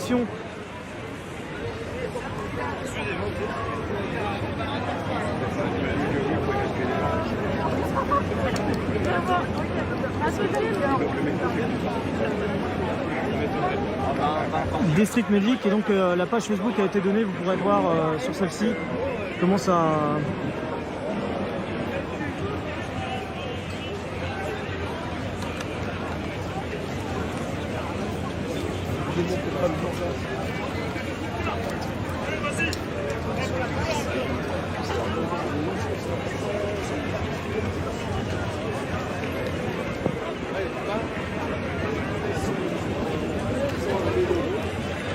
direction District Medic, et donc la page Facebook a été donnée, vous pourrez voir sur celle-ci comment ça...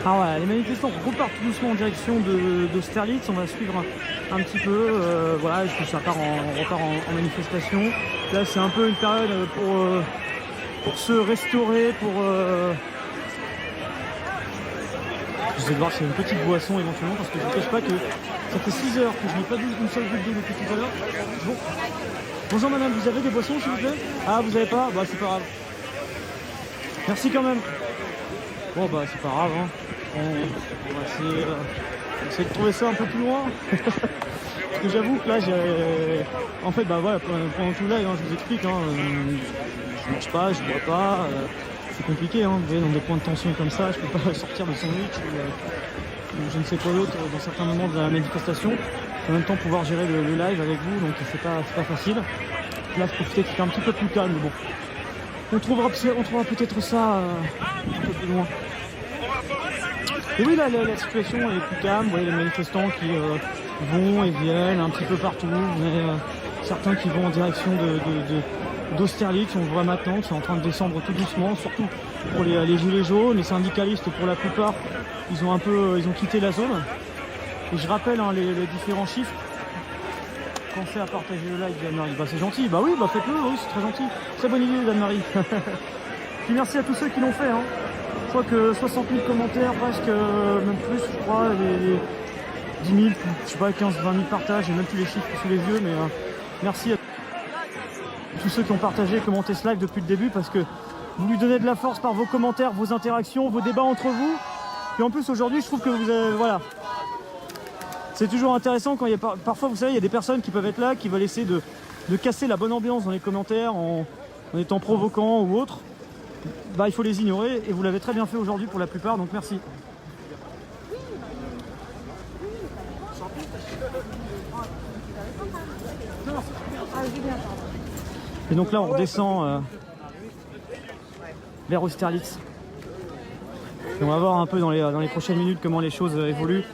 Alors voilà, les manifestants repartent tout doucement en direction d'Austerlitz. On va suivre un petit peu, voilà, je pense que ça repart en manifestation. Là c'est un peu une période pour se restaurer, pour... Je vais voir s'il y a une petite boisson éventuellement, parce que je ne cache pas que ça fait 6 heures que je n'ai pas bu une seule goutte d'eau depuis tout à l'heure. Bon. Bonjour madame, vous avez des boissons s'il vous plaît? Ah, vous avez pas? Bah c'est pas grave. Merci quand même. Bon bah c'est pas grave, hein. On va essayer de trouver ça un peu plus loin. Parce que j'avoue que là en fait bah voilà, pendant tout le live, hein, je vous explique, hein, je mange pas, je bois pas, c'est compliqué, hein, vous voyez, dans des points de tension comme ça, je peux pas sortir de sandwich ou je ne sais quoi d'autre dans certains moments de la manifestation. En même temps pouvoir gérer le live avec vous, donc c'est pas facile. Là je profite qu'il est un petit peu plus calme, mais bon. On trouvera peut-être ça un peu plus loin. Et oui, là, la situation est plus calme. Vous voyez les manifestants qui vont et viennent un petit peu partout. Mais certains qui vont en direction d'Austerlitz. On voit maintenant que c'est en train de descendre tout doucement, surtout pour les gilets jaunes. Les syndicalistes, pour la plupart, ils ont quitté la zone. Et je rappelle hein, les différents chiffres. Pensez à partager le live, Anne-Marie. Bah c'est gentil, bah oui, bah faites-le, oui, c'est très gentil. Très bonne idée, Anne-Marie. Puis merci à tous ceux qui l'ont fait. Hein. Je crois que 60 000 commentaires, presque, même plus, je crois, les 10 000, je sais pas, 15, 20 000 partages, j'ai même plus les chiffres sous les yeux, mais merci à tous ceux qui ont partagé et commenté ce live depuis le début, parce que vous lui donnez de la force par vos commentaires, vos interactions, vos débats entre vous. Puis en plus, aujourd'hui, je trouve que vous avez, voilà. C'est toujours intéressant quand il y a parfois, vous savez, il y a des personnes qui peuvent être là, qui veulent essayer de casser la bonne ambiance dans les commentaires en étant provoquant ou autre. Bah, il faut les ignorer et vous l'avez très bien fait aujourd'hui pour la plupart, donc merci. Et donc là, on redescend vers Austerlitz. Et on va voir un peu dans les prochaines minutes comment les choses évoluent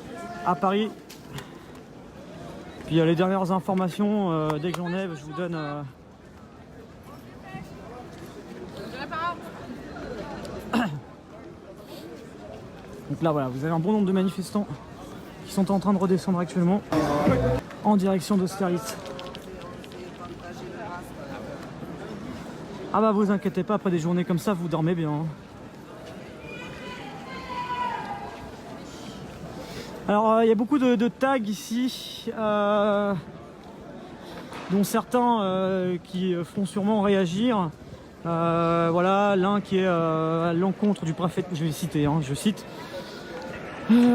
à Paris. Puis les dernières informations, dès que j'en ai, je vous donne. Donc là voilà, vous avez un bon nombre de manifestants qui sont en train de redescendre actuellement en direction d'Austerlitz. Ah bah vous inquiétez pas, après des journées comme ça, vous dormez bien. Hein. Alors il y a beaucoup de tags ici, dont certains qui font sûrement réagir. Voilà, l'un qui est à l'encontre du préfet, je vais citer, hein, je cite.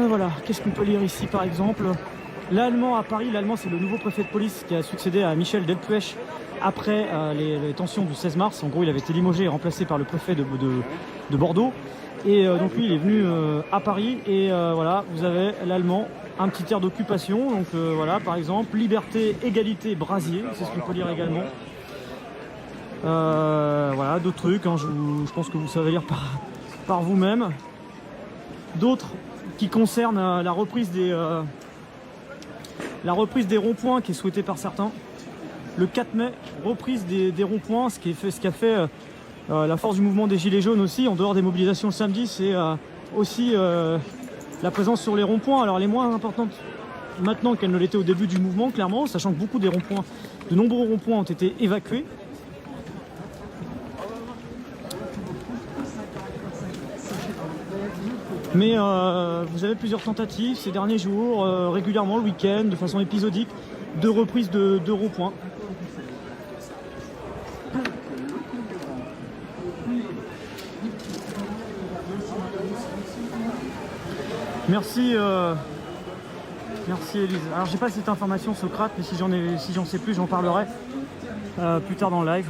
Voilà, qu'est-ce qu'on peut lire ici par exemple? L'Allemand à Paris, l'Allemand c'est le nouveau préfet de police qui a succédé à Michel Delpech après les tensions du 16 mars. En gros, il avait été limogé et remplacé par le préfet de Bordeaux. Et donc lui il est venu à Paris et voilà, vous avez l'Allemand, un petit air d'occupation. Donc voilà, par exemple, liberté, égalité, brasier, c'est ce qu'on peut lire également. Voilà, d'autres trucs, hein, je pense que vous savez lire par vous-même. D'autres qui concernent la reprise des ronds-points qui est souhaitée par certains. Le 4 mai, reprise des ronds-points, ce qui a fait la force du mouvement des Gilets jaunes aussi, en dehors des mobilisations le samedi, c'est aussi la présence sur les ronds-points. Alors les moins importantes maintenant qu'elle ne l'était au début du mouvement, clairement, sachant que beaucoup des ronds-points, de nombreux ronds-points ont été évacués. Mais vous avez plusieurs tentatives ces derniers jours, régulièrement le week-end, de façon épisodique, de reprise de ronds-points. Merci, merci Elise. Alors j'ai pas cette information Socrate, mais si j'en sais plus, j'en parlerai plus tard dans le live.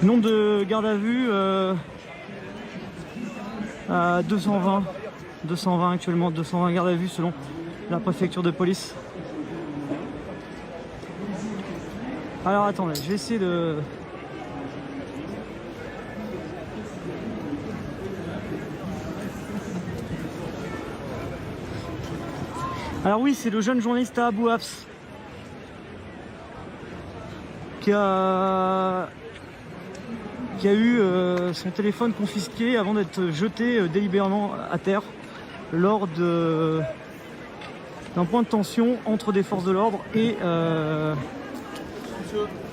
Nombre de gardes à vue à 220 actuellement, 220 gardes à vue selon la préfecture de police. Alors attendez, je vais essayer de... Alors oui, c'est le jeune journaliste Abou Hafs qui a eu son téléphone confisqué avant d'être jeté délibérément à terre lors d'un point de tension entre des forces de l'ordre et...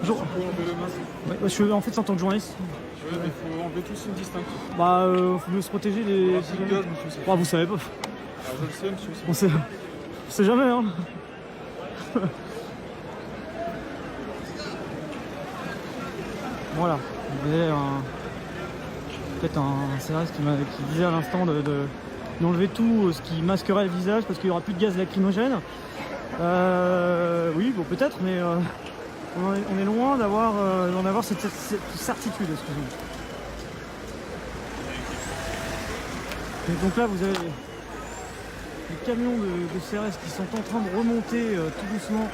Monsieur, vous pouvez enlever le masque. Ouais, je suis en fait en tant que journaliste. Oui, mais il faut enlever tous signes distincts. Bah, faut mieux se protéger des... C'est du gaz, monsieur. Bah, vous savez pas. Ah, je le sais, monsieur. On sait jamais, hein. Voilà. Il y avait peut-être un CRS qui disait à l'instant d'enlever tout ce qui masquerait le visage parce qu'il n'y aura plus de gaz lacrymogène. Oui, bon, peut-être, mais on est loin d'en avoir cette certitude, excusez-moi. Et donc là, vous avez les camions de CRS qui sont en train de remonter tout doucement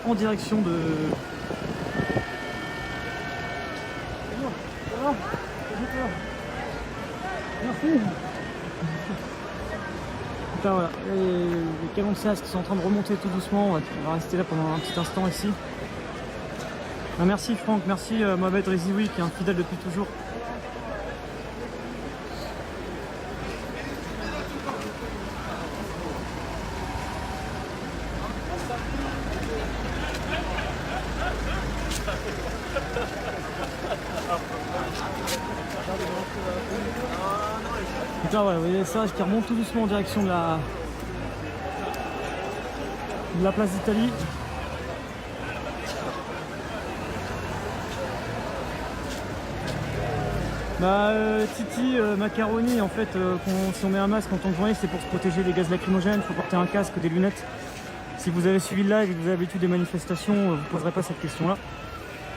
en direction de... Merci. Putain, voilà. Les camions de CRS qui sont en train de remonter tout doucement. On va rester là pendant un petit instant ici. Ah, merci Franck, merci Mohamed Rizioui qui est un fidèle depuis toujours. Putain, ouais, vous voyez ça qui remonte tout doucement en direction de la place d'Italie. Titi, Macaroni, en fait, si on met un masque en tant que journaliste, c'est pour se protéger des gaz lacrymogènes, il faut porter un casque, des lunettes. Si vous avez suivi le live et que vous avez l'habitude des manifestations, vous ne poserez pas cette question-là.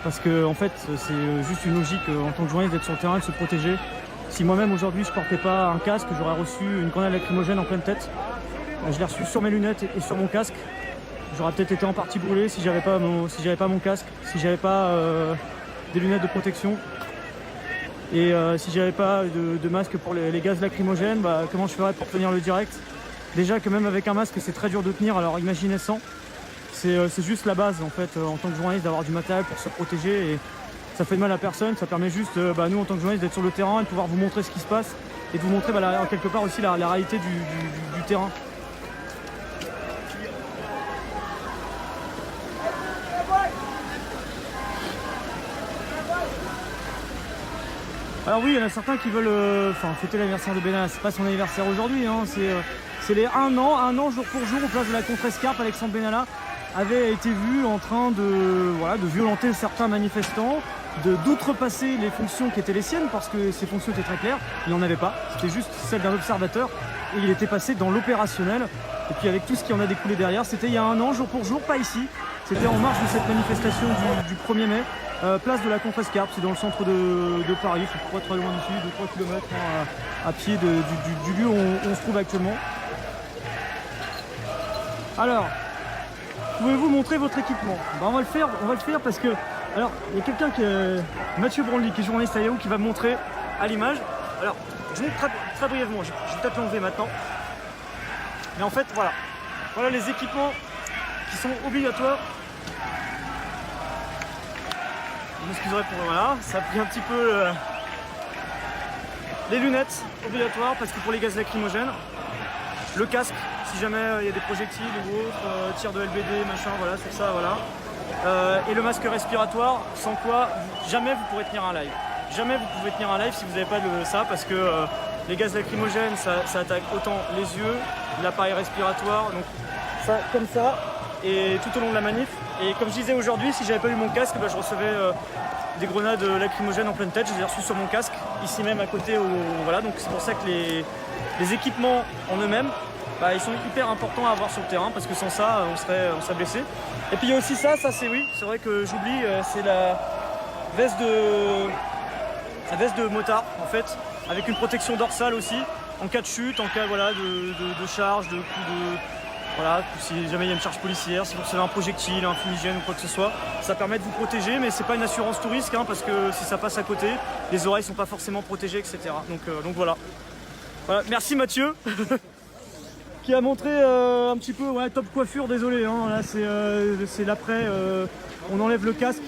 Parce que, en fait, c'est juste une logique en tant que journaliste d'être sur le terrain, de se protéger. Si moi-même aujourd'hui je portais pas un casque, j'aurais reçu une grenade lacrymogène en pleine tête. Je l'ai reçu sur mes lunettes et sur mon casque. J'aurais peut-être été en partie brûlé si j'avais pas mon casque, si j'avais pas des lunettes de protection. Et si j'avais pas de masque pour les gaz lacrymogènes, bah, comment je ferais pour tenir le direct? Déjà que même avec un masque c'est très dur de tenir, alors imaginez sans. C'est juste la base en fait en tant que journaliste d'avoir du matériel pour se protéger et ça fait de mal à personne, ça permet juste nous en tant que journaliste d'être sur le terrain et de pouvoir vous montrer ce qui se passe et de vous montrer quelque part aussi la réalité du terrain. Alors oui, il y en a certains qui veulent fêter l'anniversaire de Benalla. C'est pas son anniversaire aujourd'hui, hein, c'est les 1 an jour pour jour au place de la Contrescarpe. Alexandre Benalla avait été vu en train de violenter certains manifestants, d'outrepasser les fonctions qui étaient les siennes, parce que ces fonctions étaient très claires, il n'en avait pas, c'était juste celle d'un observateur, et il était passé dans l'opérationnel, et puis avec tout ce qui en a découlé derrière, c'était il y a 1 an, jour pour jour, pas ici, c'était en marge de cette manifestation du 1er mai, place de la Contrescarpe, c'est dans le centre de Paris, c'est pas très loin d'ici, 2-3 km à pied du lieu où on se trouve actuellement. Alors, pouvez-vous montrer votre équipement? On va le faire parce que... Alors, il y a quelqu'un Mathieu Branly, qui est journaliste à Yahoo, qui va me montrer à l'image. Alors, je vous montre très brièvement, je vais peut-être l'enlever maintenant. Mais en fait, voilà les équipements qui sont obligatoires. Je m'excuserai pour... Voilà, ça plie un petit peu... Les lunettes obligatoires, parce que pour les gaz lacrymogènes. Le casque, si jamais il y a des projectiles ou autres, tir de LBD, machin, voilà, sur ça, voilà. et le masque respiratoire, sans quoi jamais vous pourrez tenir un live. Jamais vous pouvez tenir un live si vous n'avez pas ça, parce que les gaz lacrymogènes, ça attaque autant les yeux, l'appareil respiratoire, donc ça comme ça, et tout au long de la manif. Et comme je disais aujourd'hui, si j'avais pas eu mon casque, je recevais des grenades lacrymogènes en pleine tête. Je les ai reçus sur mon casque, ici même à côté. Voilà, donc c'est pour ça que les équipements en eux-mêmes, ils sont hyper importants à avoir sur le terrain, parce que sans ça, on serait blessé. Et puis il y a aussi ça c'est vrai que j'oublie, c'est la veste de motard en fait, avec une protection dorsale aussi, en cas de chute, en cas de charge, de coup de... Voilà, si jamais il y a une charge policière, si vous recevez un projectile, un fumigène ou quoi que ce soit, ça permet de vous protéger, mais c'est pas une assurance tout risque, parce que si ça passe à côté, les oreilles sont pas forcément protégées, etc. Donc voilà. Merci Mathieu, qui a montré un petit peu, top coiffure, désolé, là c'est l'après, on enlève le casque.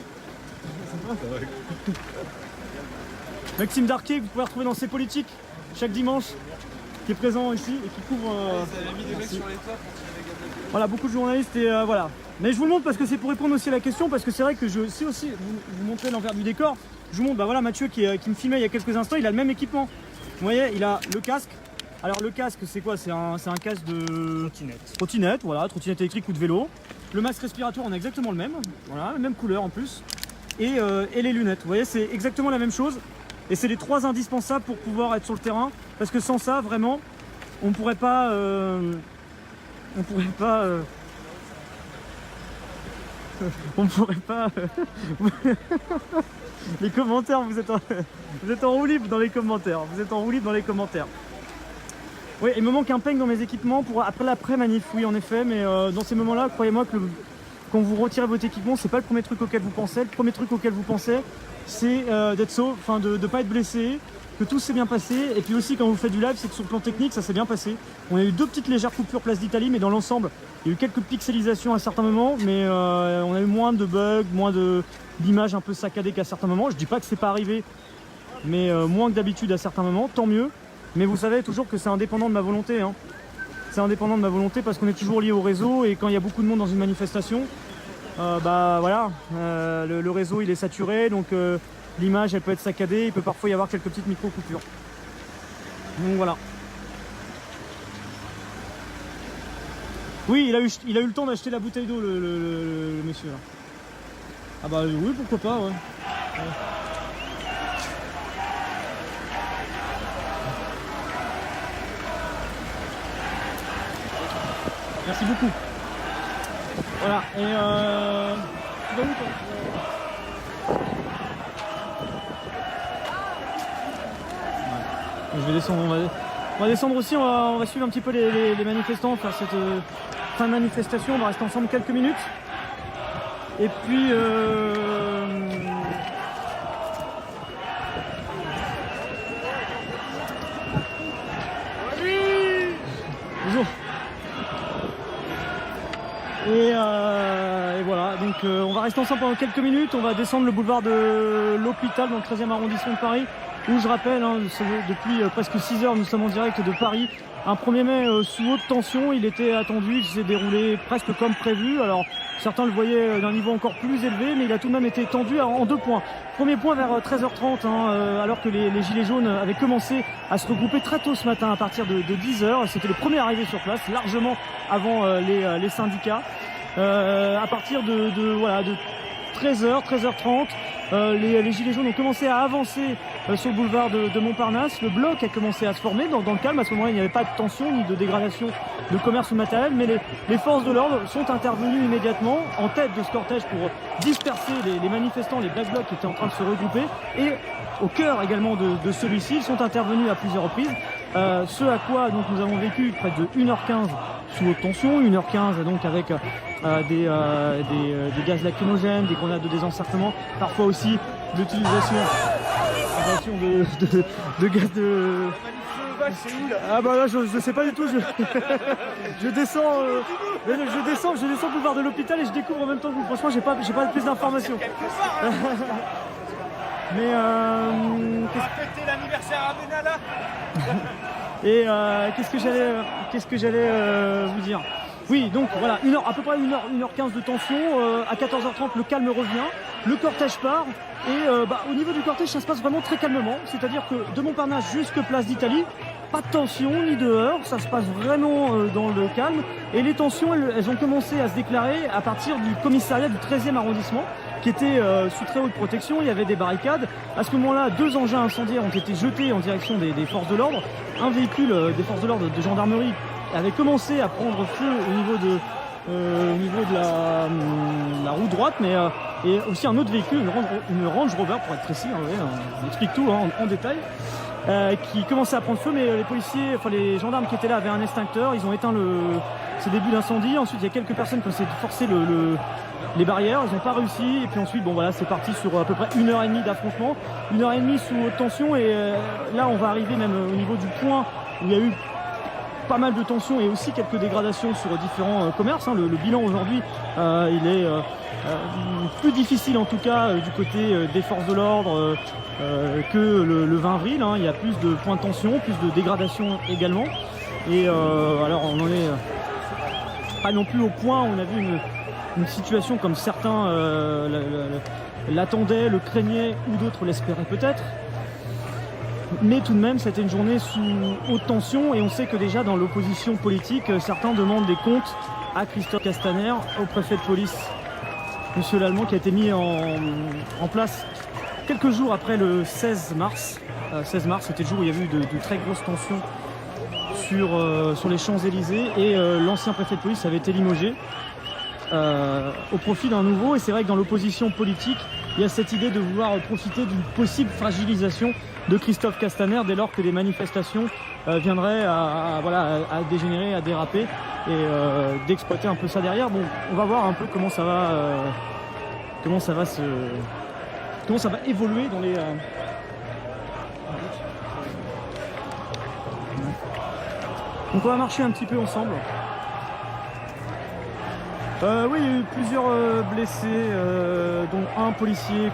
Maxime Darquet, que vous pouvez retrouver dans ses politiques chaque dimanche, qui est présent ici et qui couvre. Vous avez mis des mecs sur les toits pour tirer les gaz lacrymogènes. Voilà, beaucoup de journalistes et voilà. Mais je vous le montre parce que c'est pour répondre aussi à la question, parce que c'est vrai que si aussi vous montrez l'envers du décor, je vous montre, voilà Mathieu qui me filmait il y a quelques instants, il a le même équipement. Vous voyez, il a le casque. Alors le casque, c'est quoi? C'est un casque de trottinette, voilà, trottinette électrique ou de vélo. Le masque respiratoire, on a exactement le même, voilà, la même couleur en plus. Et les lunettes, vous voyez, c'est exactement la même chose. Et c'est les 3 indispensables pour pouvoir être sur le terrain, parce que sans ça, vraiment, on pourrait pas les commentaires, vous êtes en roue libre dans les commentaires. Oui, il me manque un peigne dans mes équipements pour après l'après-manif, oui en effet, mais dans ces moments-là, croyez-moi que quand vous retirez votre équipement, c'est pas le premier truc auquel vous pensez. Le premier truc auquel vous pensez, c'est d'être sauf, de ne pas être blessé, que tout s'est bien passé. Et puis aussi, quand vous faites du live, c'est que sur le plan technique, ça s'est bien passé. On a eu 2 petites légères coupures place d'Italie, mais dans l'ensemble, il y a eu quelques pixelisations à certains moments, mais on a eu moins de bugs, moins d'images un peu saccadées qu'à certains moments. Je dis pas que c'est pas arrivé, mais moins que d'habitude à certains moments, tant mieux. Mais vous savez toujours que c'est indépendant de ma volonté. C'est indépendant de ma volonté parce qu'on est toujours lié au réseau, et quand il y a beaucoup de monde dans une manifestation, le réseau il est saturé, donc l'image elle peut être saccadée, il peut parfois y avoir quelques petites micro-coupures. Donc voilà. Oui, il a eu le temps d'acheter la bouteille d'eau, le monsieur là. Ah bah oui, pourquoi pas, ouais. Merci beaucoup. Voilà, et tu vas où toi? Ouais. Je vais descendre, on va descendre aussi, on va suivre un petit peu les manifestants, faire cette fin de manifestation, on va rester ensemble quelques minutes. Et puis bonjour. Et voilà, donc on va rester ensemble pendant quelques minutes, on va descendre le boulevard de l'Hôpital dans le 13e arrondissement de Paris, où je rappelle, depuis presque 6 heures nous sommes en direct de Paris. Un 1er mai sous haute tension, il était attendu, il s'est déroulé presque comme prévu. Alors certains le voyaient d'un niveau encore plus élevé, mais il a tout de même été tendu en 2 points. Premier point vers 13h30, alors que les Gilets jaunes avaient commencé à se regrouper très tôt ce matin à partir de 10h. C'était le premier arrivé sur place, largement avant les syndicats. À partir de 13h, 13h30, les Gilets jaunes ont commencé à avancer sur le boulevard de Montparnasse. Le bloc a commencé à se former dans le calme. À ce moment-là, il n'y avait pas de tension ni de dégradation de commerce ou matériel, mais les forces de l'ordre sont intervenues immédiatement en tête de ce cortège pour disperser les manifestants, les Black Blocs qui étaient en train de se regrouper, et au cœur également de celui-ci, ils sont intervenus à plusieurs reprises. Ce à quoi donc nous avons vécu près de 1h15 sous haute tension, 1h15 donc avec des gaz lacrymogènes, des grenades de désencerclement, parfois aussi l'utilisation de gaz de... Ah bah là je sais pas du tout, je descends le boulevard de l'Hôpital et je découvre en même temps que vous. Franchement j'ai pas plus d'informations. Mais fêter l'anniversaire à Benalla. et qu'est-ce que j'allais vous dire? Oui, donc voilà, à peu près 1h15 de tension. À 14h30, le calme revient. Le cortège part. Et au niveau du cortège, ça se passe vraiment très calmement. C'est-à-dire que de Montparnasse jusque Place d'Italie, pas de tension ni de heurts. Ça se passe vraiment dans le calme. Et les tensions, elles ont commencé à se déclarer à partir du commissariat du 13e arrondissement, qui était sous très haute protection. Il y avait des barricades. À ce moment-là, 2 engins incendiaires ont été jetés en direction des forces de l'ordre. Un véhicule des forces de l'ordre de gendarmerie avait commencé à prendre feu au niveau de la roue droite, mais et aussi un autre véhicule, une Range Rover pour être précis, on explique tout en détail, qui commençait à prendre feu, mais les gendarmes qui étaient là avaient un extincteur, ils ont éteint ce début d'incendie. Ensuite, il y a quelques personnes qui ont essayé de forcer les barrières, ils n'ont pas réussi, et puis ensuite, c'est parti sur à peu près 1h30 d'affrontement, 1h30 sous haute tension, et là, on va arriver même au niveau du point où il y a eu pas mal de tensions et aussi quelques dégradations sur différents commerces. Le bilan aujourd'hui, il est plus difficile en tout cas du côté des forces de l'ordre que le 20 avril. Il y a plus de points de tension, plus de dégradations également. Et alors on n'en est pas non plus au point où on a vu une situation comme certains l'attendaient, le craignaient ou d'autres l'espéraient peut-être. Mais tout de même, c'était une journée sous haute tension et on sait que déjà dans l'opposition politique, certains demandent des comptes à Christophe Castaner, au préfet de police, Monsieur Lallemand, qui a été mis en place quelques jours après le 16 mars. 16 mars, c'était le jour où il y a eu de très grosses tensions sur les Champs-Élysées et l'ancien préfet de police avait été limogé au profit d'un nouveau. Et c'est vrai que dans l'opposition politique, il y a cette idée de vouloir profiter d'une possible fragilisation de Christophe Castaner dès lors que des manifestations viendraient à dégénérer, à déraper et d'exploiter un peu ça derrière. Bon, on va voir un peu comment ça va évoluer dans les donc on va marcher un petit peu ensemble. Oui, il y a eu plusieurs blessés, dont un policier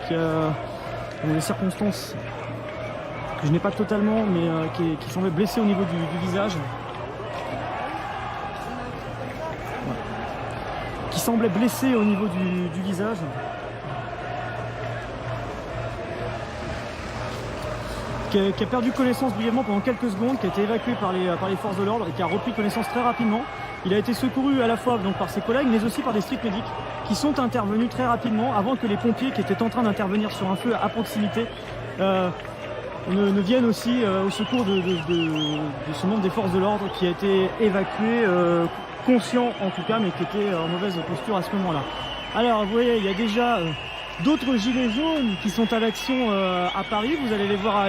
qui a dans des circonstances que je n'ai pas totalement, mais qui semblait blessé au niveau du visage. Ouais. Qui semblait blessé au niveau du visage. Qui a perdu connaissance brièvement pendant quelques secondes, qui a été évacué par les forces de l'ordre et qui a repris connaissance très rapidement. Il a été secouru à la fois donc par ses collègues, mais aussi par des street medics qui sont intervenus très rapidement avant que les pompiers qui étaient en train d'intervenir sur un feu à proximité ne viennent aussi au secours de ce membre des forces de l'ordre qui a été évacué, conscient en tout cas, mais qui était en mauvaise posture à ce moment-là. Alors vous voyez, il y a déjà d'autres gilets jaunes qui sont à l'action à Paris, vous allez les voir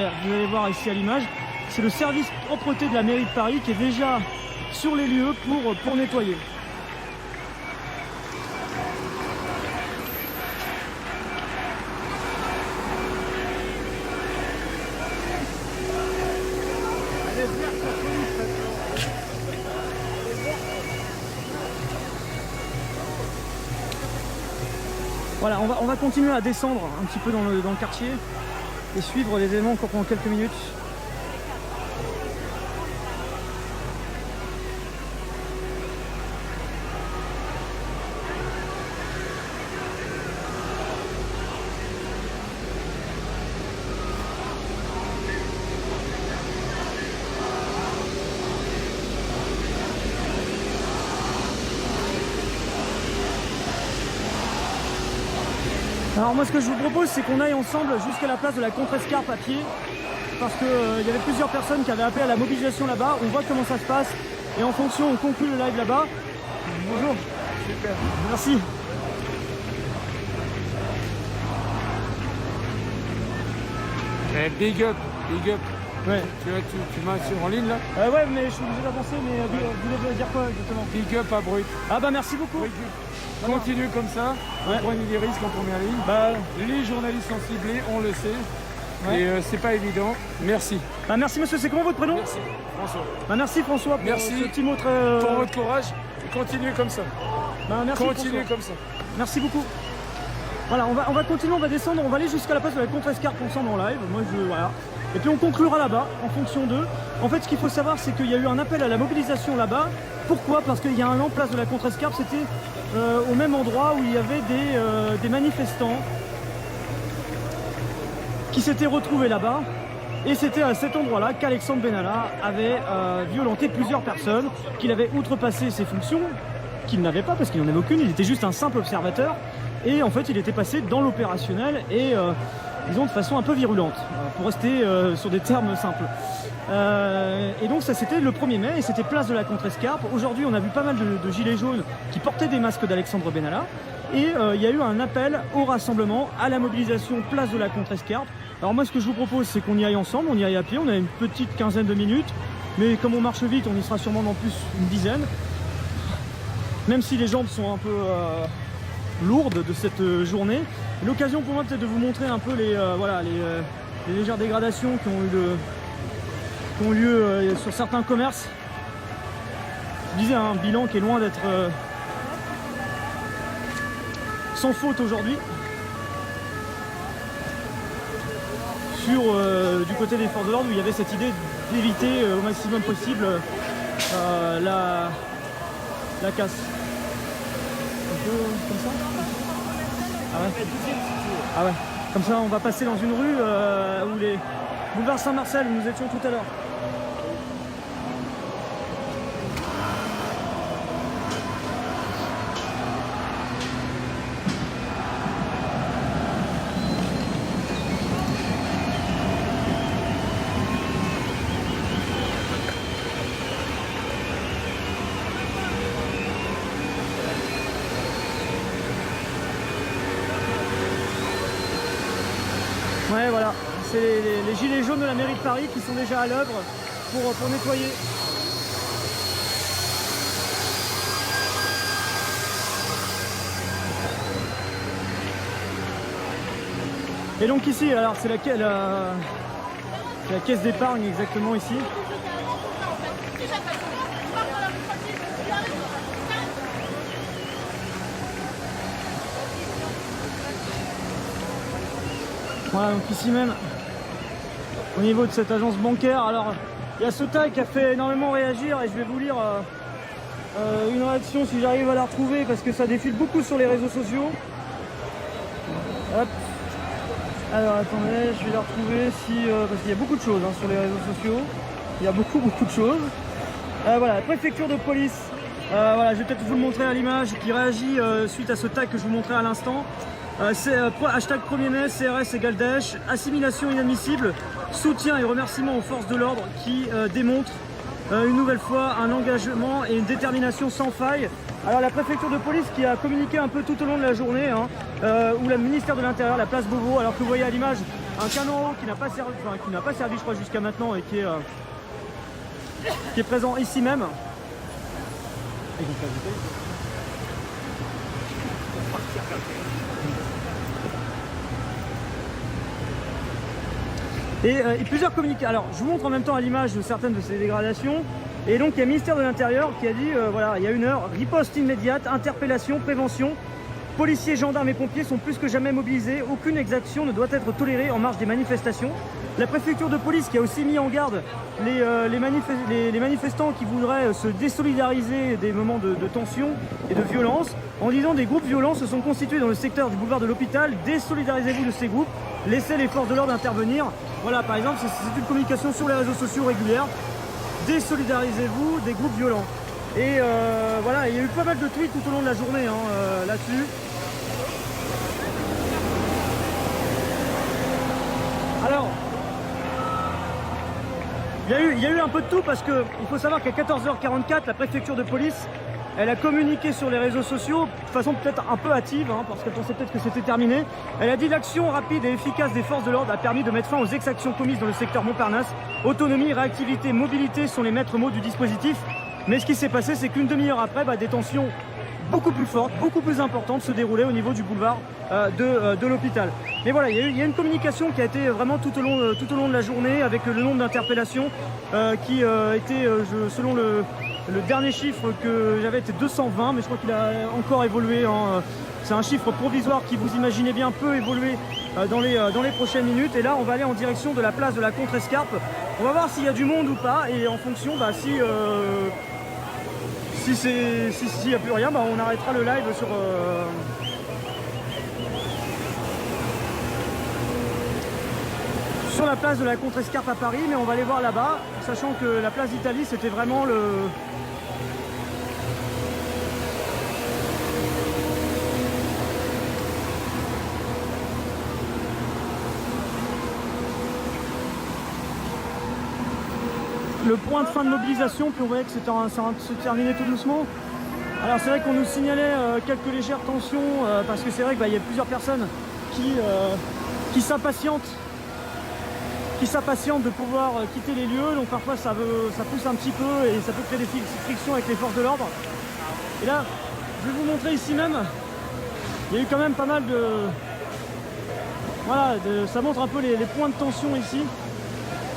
ici à l'image. C'est le service propreté de la mairie de Paris qui est déjà sur les lieux pour nettoyer. Voilà, on va continuer à descendre un petit peu dans le quartier et suivre les événements encore pendant quelques minutes. Alors moi ce que je vous propose c'est qu'on aille ensemble jusqu'à la place de la Contrescarpe à pied parce que y avait plusieurs personnes qui avaient appelé à la mobilisation là-bas, on voit comment ça se passe et en fonction on conclut le live là-bas. Bonjour. Super. Merci. Big up. Ouais. Tu m'as sur en ligne là? Ouais mais je suis obligé d'avancer, mais vous voulez dire quoi exactement? Big up à Brut. Ah bah merci beaucoup. Continue comme ça, ouais. Prenez des risques en première ligne. Bah, les journalistes sont ciblés, on le sait. Ouais. Et c'est pas évident. Merci. Bah merci monsieur, c'est comment votre prénom? Merci François. Bah merci François pour ce petit mot très... pour votre courage. Continuez comme ça. Bah merci Continuez François. comme ça. Merci beaucoup. Voilà, on va continuer, on va descendre, on va aller jusqu'à la place de la Contrescarpe ensemble en live. Moi, voilà. Et puis on conclura là-bas, en fonction d'eux. En fait, ce qu'il faut savoir, c'est qu'il y a eu un appel à la mobilisation là-bas. Pourquoi? Parce qu'il y a un an, place de la Contrescarpe, c'était au même endroit où il y avait des manifestants qui s'étaient retrouvés là-bas. Et c'était à cet endroit-là qu'Alexandre Benalla avait violenté plusieurs personnes, qu'il avait outrepassé ses fonctions, qu'il n'avait pas parce qu'il n'en avait aucune, il était juste un simple observateur. Et en fait, il était passé dans l'opérationnel et, disons, de façon un peu virulente, pour rester sur des termes simples. Et donc ça, c'était le 1er mai et c'était place de la Contrescarpe. Aujourd'hui, on a vu pas mal de gilets jaunes qui portaient des masques d'Alexandre Benalla. Et il y a eu un appel au rassemblement, à la mobilisation place de la Contrescarpe. Alors moi, ce que je vous propose, c'est qu'on y aille ensemble, on y aille à pied, on a une petite quinzaine de minutes. Mais comme on marche vite, on y sera sûrement en plus une dizaine. Même si les jambes sont un peu lourdes de cette journée. L'occasion pour moi peut-être de vous montrer un peu les légères dégradations qui ont eu lieu sur certains commerces. Je disais, un bilan qui est loin d'être sans faute aujourd'hui. Sur du côté des forces de l'ordre où il y avait cette idée d'éviter au maximum possible la casse. Un peu comme ça. Ah ouais. Ah ouais. Comme ça, on va passer dans une rue où les boulevard Saint-Marcel où nous étions tout à l'heure. Ouais, voilà, c'est les gilets jaunes de la mairie de Paris qui sont déjà à l'œuvre pour nettoyer. Et donc ici, alors c'est la caisse d'épargne exactement ici. Voilà, donc ici même, au niveau de cette agence bancaire, alors il y a ce tag qui a fait énormément réagir et je vais vous lire une réaction si j'arrive à la retrouver parce que ça défile beaucoup sur les réseaux sociaux. Hop. Alors attendez, je vais la retrouver parce qu'il y a beaucoup de choses sur les réseaux sociaux. Il y a beaucoup de choses. Voilà, la préfecture de police. Voilà, je vais peut-être vous le montrer à l'image qui réagit suite à ce tag que je vous montrais à l'instant. Hashtag 1er mai, CRS égale Daesh, assimilation inadmissible, soutien et remerciements aux forces de l'ordre qui démontrent une nouvelle fois un engagement et une détermination sans faille. Alors la préfecture de police qui a communiqué un peu tout au long de la journée, où le ministère de l'Intérieur, la place Beauvau, alors que vous voyez à l'image un canon en haut qui n'a pas servi je crois jusqu'à maintenant et qui est présent ici même. Et plusieurs communiqués. Alors je vous montre en même temps à l'image de certaines de ces dégradations. Et donc il y a le ministère de l'Intérieur qui a dit, voilà, il y a 1 heure, riposte immédiate, interpellation, prévention. Policiers, gendarmes et pompiers sont plus que jamais mobilisés. Aucune exaction ne doit être tolérée en marge des manifestations. La préfecture de police qui a aussi mis en garde les manifestants qui voudraient se désolidariser des moments de tension et de violence en disant des groupes violents se sont constitués dans le secteur du boulevard de l'Hôpital. Désolidarisez-vous de ces groupes, laissez les forces de l'ordre intervenir. Voilà, par exemple, c'est une communication sur les réseaux sociaux régulière. Désolidarisez-vous des groupes violents. Et voilà, il y a eu pas mal de tweets tout au long de la journée là-dessus. Alors, il y a eu un peu de tout parce qu'il faut savoir qu'à 14h44, la préfecture de police, elle a communiqué sur les réseaux sociaux de façon peut-être un peu hâtive, parce qu'elle pensait peut-être que c'était terminé. Elle a dit l'action rapide et efficace des forces de l'ordre a permis de mettre fin aux exactions commises dans le secteur Montparnasse. Autonomie, réactivité, mobilité sont les maîtres mots du dispositif. Mais ce qui s'est passé, c'est qu'une demi-heure après, des tensions beaucoup plus fortes, beaucoup plus importantes se déroulaient au niveau du boulevard de l'Hôpital. Mais voilà, il y a une communication qui a été vraiment tout au long de la journée avec le nombre d'interpellations qui était, selon le dernier chiffre que j'avais, était 220, mais je crois qu'il a encore évolué. c'est un chiffre provisoire qui, vous imaginez bien, peut évoluer dans les prochaines minutes. Et là, on va aller en direction de la place de la Contrescarpe. On va voir s'il y a du monde ou pas, et en fonction, bah, s'il n'y a plus rien, bah, on arrêtera le live sur la place de la Contrescarpe à Paris, mais on va aller voir là-bas, sachant que la place d'Italie, c'était vraiment le point de fin de mobilisation, puis on voyait que ça se terminait tout doucement. Alors c'est vrai qu'on nous signalait quelques légères tensions, parce que c'est vrai qu'il y a plusieurs personnes qui s'impatientent de pouvoir quitter les lieux, donc parfois ça pousse un petit peu et ça peut créer des frictions avec les forces de l'ordre. Et là, je vais vous montrer ici même, il y a eu quand même pas mal de... Voilà, ça montre un peu les points de tension ici.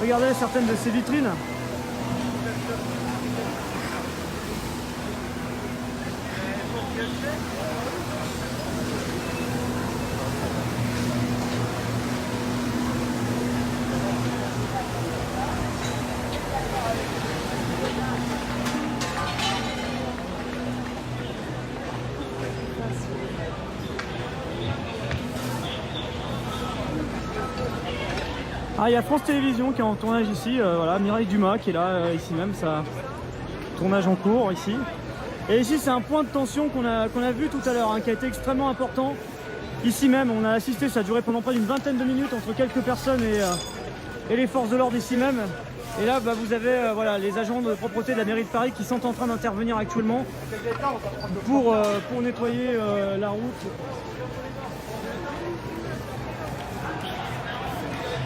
Regardez certaines de ces vitrines. Ah, il y a France Télévisions qui est en tournage ici, voilà, Mireille Dumas qui est là, ici même, ça tournage en cours ici. Et ici c'est un point de tension qu'on a vu tout à l'heure, hein, qui a été extrêmement important. Ici même, on a assisté, ça a duré pendant près d'une vingtaine de minutes entre quelques personnes et les forces de l'ordre ici même. Et là, bah, vous avez voilà, les agents de propreté de la mairie de Paris qui sont en train d'intervenir actuellement pour nettoyer la route.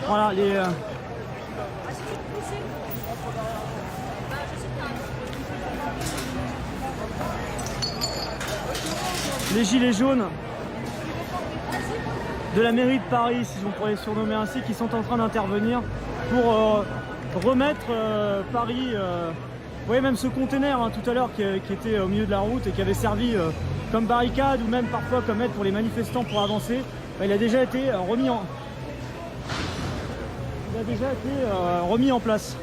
Voilà, les gilets jaunes de la mairie de Paris, si on pourrait les surnommer ainsi, qui sont en train d'intervenir pour remettre Paris. Vous voyez même ce container hein, tout à l'heure qui était au milieu de la route et qui avait servi comme barricade ou même parfois comme aide pour les manifestants pour avancer, bah, il a déjà été remis en place.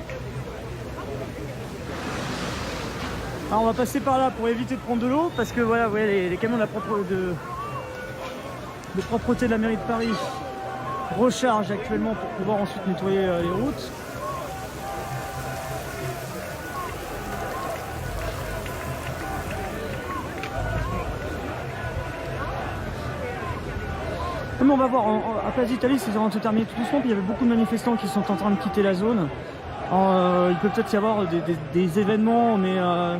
Alors on va passer par là pour éviter de prendre de l'eau parce que voilà, vous voyez, les camions de propreté de la mairie de Paris rechargent actuellement pour pouvoir ensuite nettoyer les routes. Mais on va voir, à Place d'Italie, c'est en train de se terminer tout doucement, puis il y avait beaucoup de manifestants qui sont en train de quitter la zone. Il peut peut-être y avoir des événements, mais là,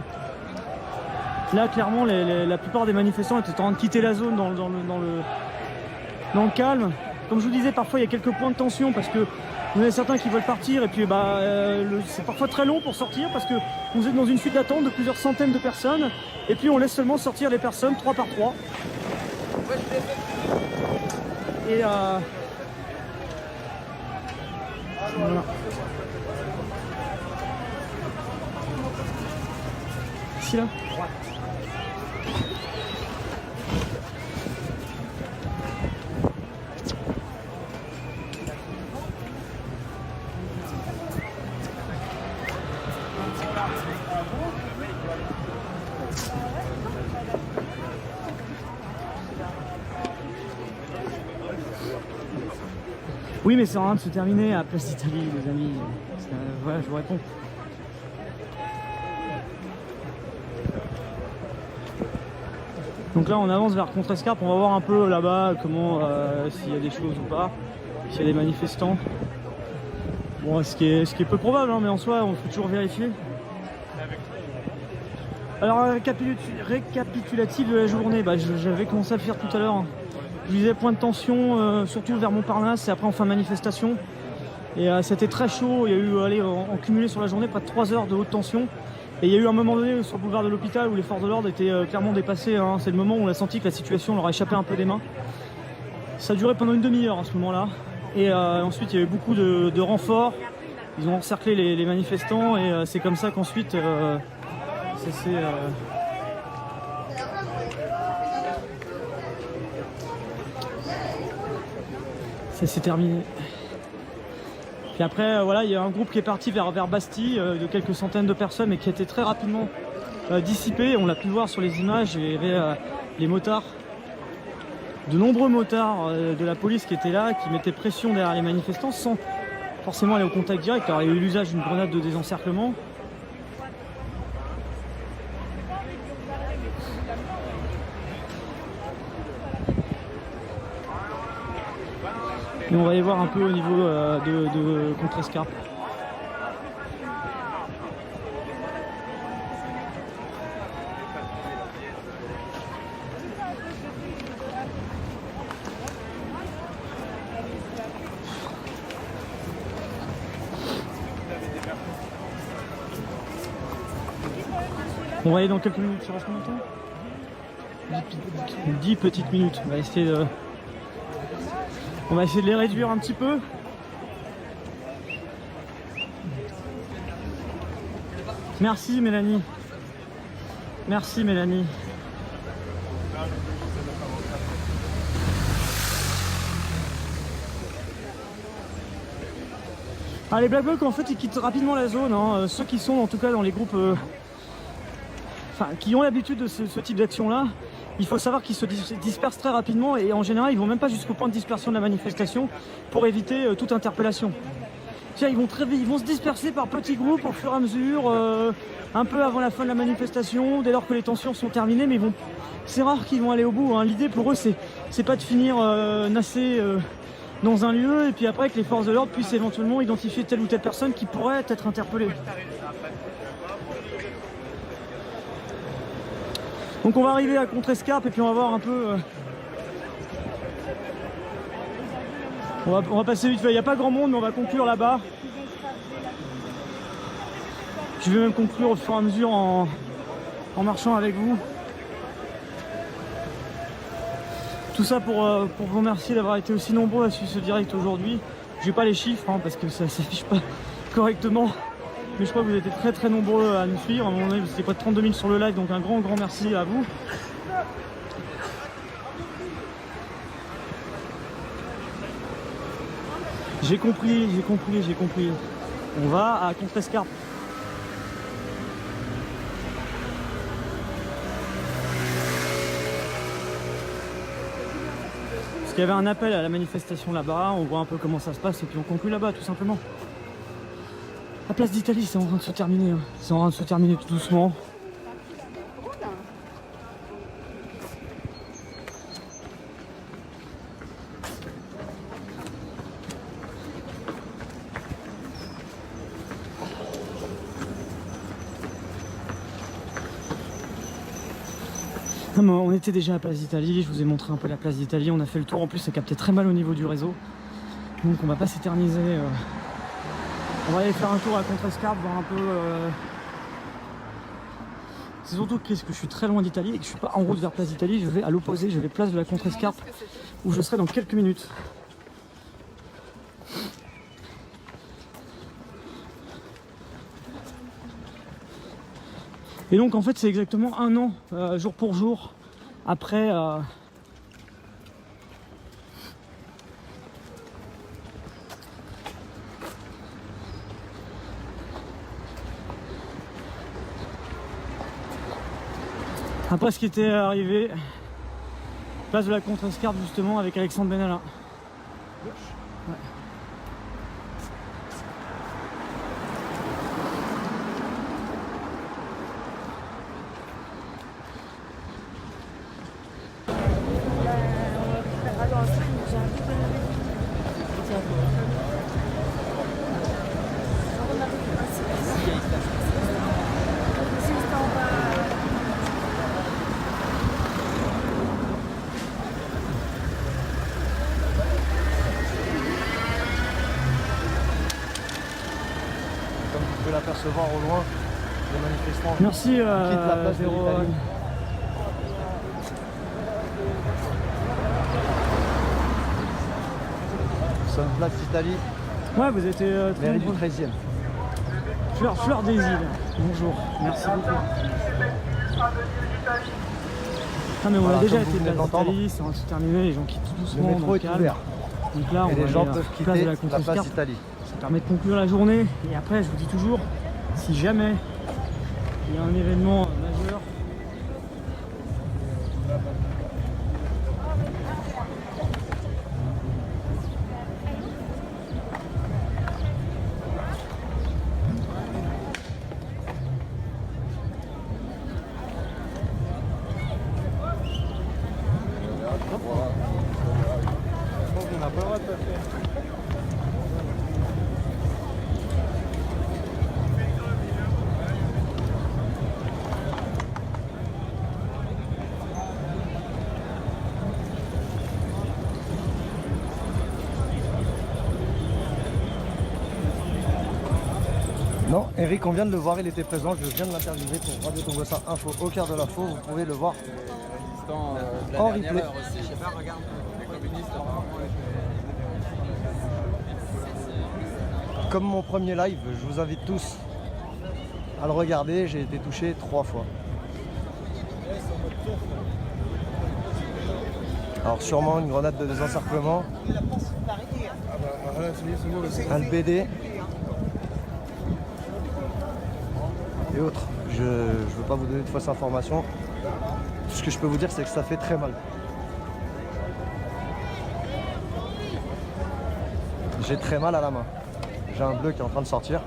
clairement, la plupart des manifestants étaient en train de quitter la zone dans le calme. Comme je vous disais, parfois, il y a quelques points de tension, parce que vous en avez certains qui veulent partir, et puis bah, c'est parfois très long pour sortir, parce que vous êtes dans une file d'attente de plusieurs centaines de personnes, et puis on laisse seulement sortir les personnes, 3 par 3. Et voilà. Ici là. Oui, mais c'est en train de se terminer à Place d'Italie, les amis. Voilà, je vous réponds. Donc là, on avance vers Contrescarpe. On va voir un peu là-bas comment, s'il y a des choses ou pas, s'il y a des manifestants. Bon, ce qui est peu probable, hein, mais en soi, on peut toujours vérifier. Alors, récapitulatif de la journée, bah, j'avais commencé à le faire tout à l'heure. Hein. Je disais point de tension, surtout vers Montparnasse et après en fin de manifestation. Et c'était très chaud, il y a eu en cumulé sur la journée près de 3 heures de haute tension. Et il y a eu un moment donné sur le boulevard de l'Hôpital où les forces de l'ordre étaient clairement dépassées. Hein. C'est le moment où on a senti que la situation leur a échappé un peu des mains. Ça a duré pendant une demi-heure à ce moment-là. Et ensuite il y a eu beaucoup de renforts. Ils ont encerclé les manifestants et c'est comme ça qu'ensuite ça s'est... Ça s'est terminé. Puis après, voilà, il y a un groupe qui est parti vers Bastille de quelques centaines de personnes, mais qui a été très rapidement dissipé. On l'a pu voir sur les images. Il y avait les motards, de nombreux motards de la police qui étaient là, qui mettaient pression derrière les manifestants sans forcément aller au contact direct. Alors il y a eu l'usage d'une grenade de désencerclement. Et on va aller voir un peu au niveau de Contrescarpe. On va aller dans quelques minutes, tu restes combien de temps 10 petites minutes. On va essayer de les réduire un petit peu. Merci Mélanie. Merci Mélanie. Ah, les Black Blocs en fait ils quittent rapidement la zone, hein. Ceux qui sont en tout cas dans les groupes qui ont l'habitude de ce type d'action là, il faut savoir qu'ils se dispersent très rapidement et en général ils vont même pas jusqu'au point de dispersion de la manifestation pour éviter toute interpellation. Tiens, ils vont se disperser par petits groupes au fur et à mesure, un peu avant la fin de la manifestation, dès lors que les tensions sont terminées, mais c'est rare qu'ils vont aller au bout, hein. L'idée pour eux c'est pas de finir nassé dans un lieu et puis après que les forces de l'ordre puissent éventuellement identifier telle ou telle personne qui pourrait être interpellée. Donc on va arriver à Contrescarpe et puis on va voir un peu... On va passer vite fait, il n'y a pas grand monde mais on va conclure là-bas. Je vais même conclure au fur et à mesure en marchant avec vous. Tout ça pour vous remercier d'avoir été aussi nombreux à suivre ce direct aujourd'hui. Je n'ai pas les chiffres hein, parce que ça ne s'affiche pas correctement. Mais je crois que vous êtes très nombreux à nous suivre. À un moment donné, c'était pas de 32 000 sur le live, donc un grand merci à vous. J'ai compris. On va à Contrescarpe. Parce qu'il y avait un appel à la manifestation là-bas, on voit un peu comment ça se passe et puis on conclut là-bas tout simplement. La place d'Italie, c'est en train de se terminer. C'est en train de se terminer tout doucement. On était déjà à la place d'Italie, je vous ai montré un peu la place d'Italie, on a fait le tour, en plus ça captait très mal au niveau du réseau. Donc on va pas s'éterniser. On va aller faire un tour à Contrescarpe, voir un peu... C'est surtout que je suis très loin d'Italie et que je suis pas en route vers place d'Italie, je vais à l'opposé, je vais place de la Contrescarpe où je serai dans quelques minutes. Et donc en fait c'est exactement un an, jour pour jour, après... Après ce qui était arrivé, place de la Contrescarpe justement avec Alexandre Benalla. Ouais. L'apercevoir au loin, les manifestants. Merci quitte la place de Véro. l'Italie. Nous sommes place d'Italie, Ouais, vous étiez très mairie du nombreux. 13e. Fleur des îles. Bonjour, merci beaucoup. Ah mais on Voilà, a déjà comme été vous venez place d'entendre. d'Italie, c'est en train de se terminer, les gens quittent tout Le doucement, métro dans le est calme. ouvert. Donc là, on Et va les gens aller à peuvent place quitter de la la place Contrescarpe. d'Italie. Ça permet de conclure la journée. Et après, je vous dis toujours, si jamais il y a un événement majeur, On n'a pas le droit de passer. Non, Eric, on vient de le voir, il était présent, je viens de l'interviewer pour Radio Tongossin Info au cœur de l'info, vous pouvez le voir en replay. Je sais pas, regarde, les communistes, Comme mon premier live, je vous invite tous à le regarder, j'ai été touché 3 fois. Alors sûrement une grenade de désencerclement, un LBD et autres. Je ne veux pas vous donner de fausses informations. Tout ce que je peux vous dire, c'est que ça fait très mal. J'ai très mal à la main. J'ai un bleu qui est en train de sortir.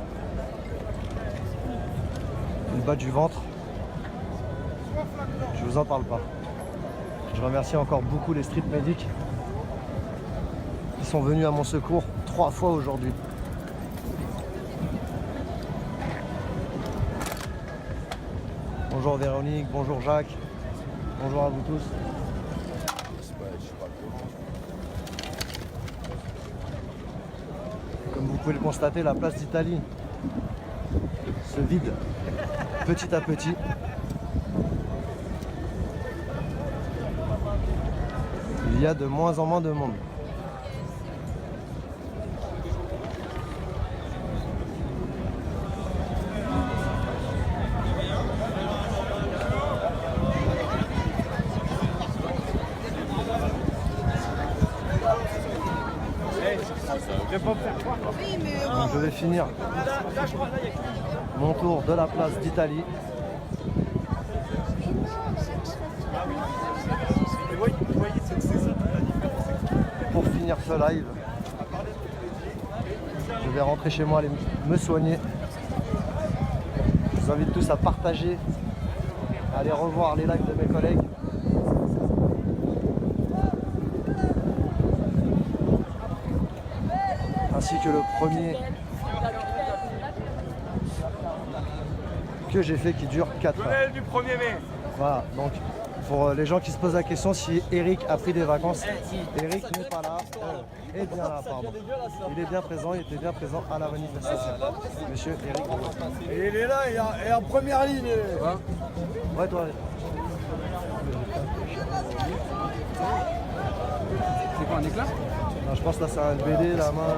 Le bas du ventre. Je vous en parle pas. Je remercie encore beaucoup les street medics qui sont venus à mon secours 3 fois aujourd'hui. Bonjour Véronique, bonjour Jacques, bonjour à vous tous. Comme vous pouvez le constater, la place d'Italie se vide petit à petit. Il y a de moins en moins de monde. Donc je vais finir mon tour de la place d'Italie. Pour finir ce live, je vais rentrer chez moi, aller me soigner. Je vous invite tous à partager, à aller revoir les lives de mes collègues. Ainsi que le premier que j'ai fait qui dure 4 heures. Du 1er mai. Voilà, donc pour les gens qui se posent la question si Eric a pris des vacances, Eric n'est pas là, est bien là, pardon. Il est bien présent, il était bien présent à la manifestation. Monsieur Eric. Et il est là, il est en première ligne. Ouais, toi. C'est quoi, un éclat? Non, je pense que là c'est un BD, la main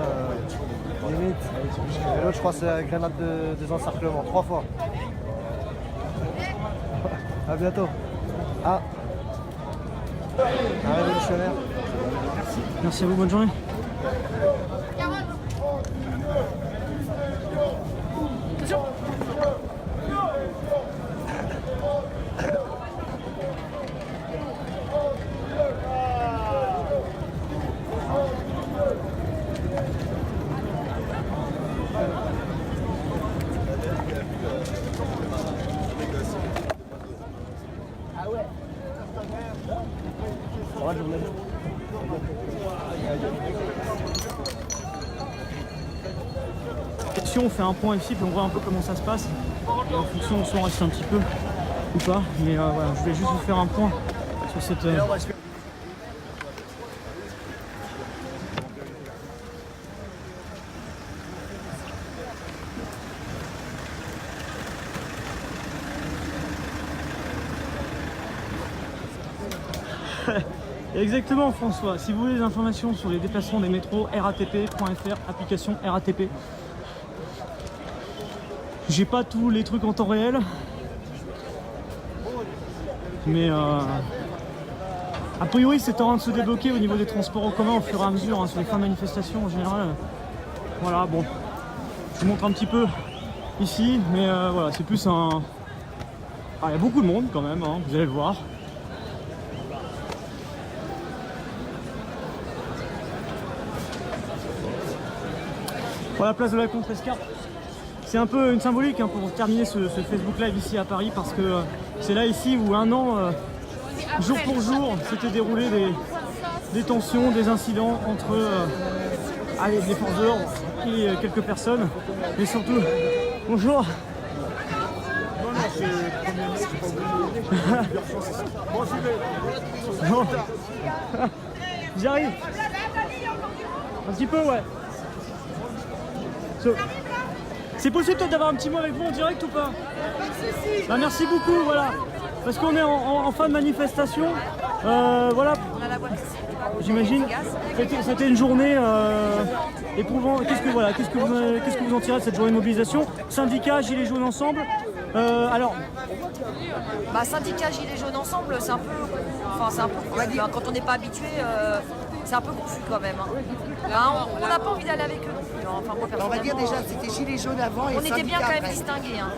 limite. Et l'autre je crois que c'est la grenade de désencerclement, 3 fois. À bientôt. Ah, un révolutionnaire. merci à vous, bonne journée. Ça va, journaliste? On fait un point ici, puis on voit un peu comment ça se passe. Et en fonction, soit on reste un petit peu ou pas. Mais voilà, je voulais juste vous faire un point sur cette. Exactement, François. Si vous voulez des informations sur les déplacements des métros, ratp.fr, application RATP. J'ai pas tous les trucs en temps réel, mais A priori, c'est en train de se débloquer au niveau des transports en commun au fur et à mesure, hein, sur les fins de manifestation en général. Voilà, bon, je vous montre un petit peu ici, mais voilà, c'est plus un... Ah, il y a beaucoup de monde quand même, hein, vous allez le voir. Voilà, place de la Contrescarpe. C'est un peu une symbolique hein, pour terminer ce Facebook Live ici à Paris, parce que c'est là ici où un an, jour pour jour, s'étaient déroulées des tensions, des incidents entre les forces de l'ordre et quelques personnes. Et surtout, bonjour. Bon. J'arrive. Un petit peu, ouais. C'est possible peut-être d'avoir un petit mot avec vous en direct ou pas? Bah, merci beaucoup, voilà. Parce qu'on est en fin de manifestation. Voilà. J'imagine. C'était une journée éprouvante. Qu'est-ce que vous en tirez de cette journée de mobilisation? Syndicat, Gilets jaunes ensemble. Alors. Bah, syndicat, Gilets jaunes ensemble, c'est un peu. Enfin, c'est un peu confus, hein. Quand on n'est pas habitué, c'est un peu confus quand même. Hein. Bah, on n'a pas envie d'aller avec eux non plus. Hein. Enfin, moi, on va dire déjà c'était Gilets jaunes avant et on était bien quand même après. distingués. Hein.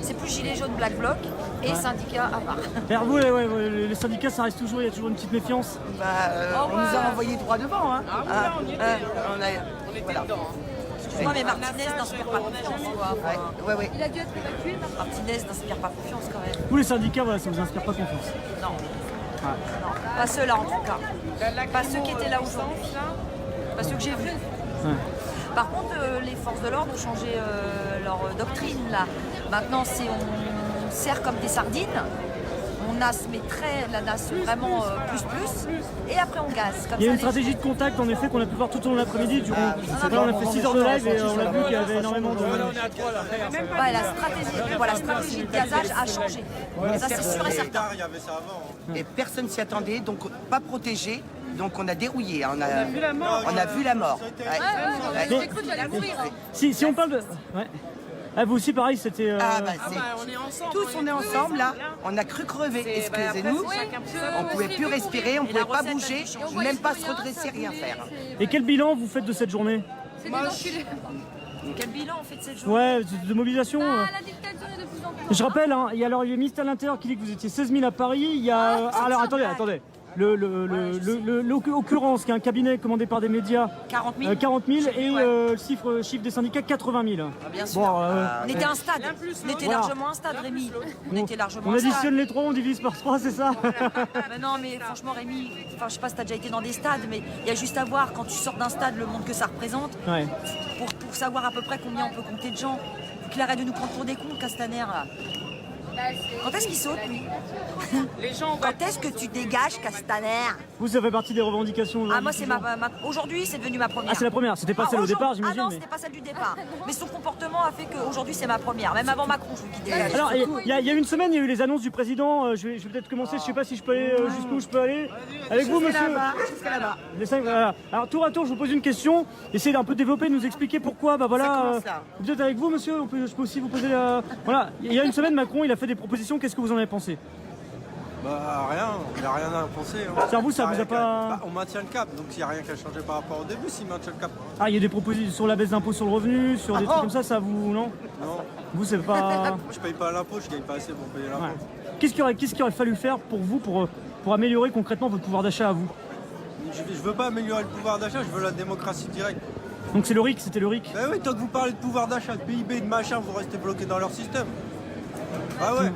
C'est plus Gilets jaunes Black Bloc et syndicat à part. Vers vous, les syndicats, ça reste toujours, il y a toujours une petite méfiance. Bah, on nous a envoyés droit devant. Hein. On était dedans. Moi, mais Martinez n'inspire pas confiance. Quoi. Ouais. Il a dû être évacué. Martinez n'inspire pas confiance quand même. Vous, les syndicats, voilà, ça vous inspire pas confiance? Non. Non. Pas ceux-là en tout cas. Pas ceux qui étaient là aujourd'hui. Pas ceux que j'ai vus. Ouais. Par contre, les forces de l'ordre ont changé leur doctrine là. Maintenant, on sert comme des sardines. On nasse, mais la nasse vraiment plus. Et après, on gaze. Comme il y a ça, une stratégie de contact en effet qu'on a pu voir tout au long de l'après-midi. On a fait 6 heures de live et on a vu qu'il y avait énormément de... Ouais, la stratégie de gazage a changé. Ça, c'est sûr et certain. Et personne s'y attendait, donc pas protégé. Donc on a dérouillé, hein. On a vu la mort. J'ai cru que j'allais mourir. Si on parle de... Ouais. Ah, vous aussi pareil, c'était... On est ensemble. Tous on est ensemble là, on a cru crever, excusez-nous. On ne pouvait plus respirer, on ne pouvait pas bouger, même pas se redresser, rien faire. Et quel bilan vous faites de cette journée? Quel bilan on fait de cette journée? Ouais, de mobilisation. La dictature est de plus en plus. Je rappelle, hein, il y a le ministre de l'Intérieur qui dit que vous étiez 16 000 à Paris. Il y a... Alors attendez. L'occurrence, qui est un cabinet commandé par des médias, 40 000, 40 000 et le chiffre des syndicats, 80 000. Bien sûr. Bon, on était un stade. On était largement un stade, Rémi. On était largement on un stade. additionne les 3, on divise par 3, c'est ça? Mais non, mais franchement, Rémi, je sais pas si tu as déjà été dans des stades, mais il y a juste à voir quand tu sors d'un stade le monde que ça représente. Ouais. Pour savoir à peu près combien on peut compter de gens. Faut qu'il arrête de nous prendre pour des cons, Castaner, là. Quand est-ce qu'il saute, lui? Quand est-ce que tu dégages, Castaner? Vous, ça fait partie des revendications aujourd'hui? Ah, moi, c'est aujourd'hui, c'est devenu ma première. Ah, c'est la première, c'était pas celle au départ, j'imagine. Ah non, mais... c'était pas celle du départ. Mais son comportement a fait qu'aujourd'hui, c'est ma première. Même avant Macron, je vous dis dégage. Alors, il y a une semaine, il y a eu les annonces du président. Je vais peut-être commencer, je sais pas si je peux aller jusqu'où je peux aller. Avec vous, monsieur. Jusqu'à là-bas. Les 5, voilà. Alors, tour à tour, je vous pose une question. Essayez d'un peu développer, de nous expliquer pourquoi. Bah voilà. Vous êtes avec vous, monsieur. Je peux aussi vous poser la... Voilà. Il y a une semaine, Macron, il a fait des propositions. Qu'est-ce que vous en avez pensé? Bah rien, il n'y a rien à penser. Hein. C'est-à-dire vous, ça vous a pas... Bah, on maintient le cap, donc il n'y a rien qu'à changer par rapport au début s'il maintient le cap. Ah, il y a des propositions sur la baisse d'impôt sur le revenu, sur des trucs comme ça vous... Non. Non. Vous, c'est pas... Je paye pas l'impôt, je gagne pas assez pour payer l'impôt. Ouais. Qu'est-ce qu'il aurait fallu faire pour vous, pour améliorer concrètement votre pouvoir d'achat à vous? Je veux pas améliorer le pouvoir d'achat, je veux la démocratie directe. Donc c'est le RIC, c'était le RIC? Bah oui, tant que vous parlez de pouvoir d'achat, de PIB, de machin, vous restez bloqué dans leur système. Ah ouais.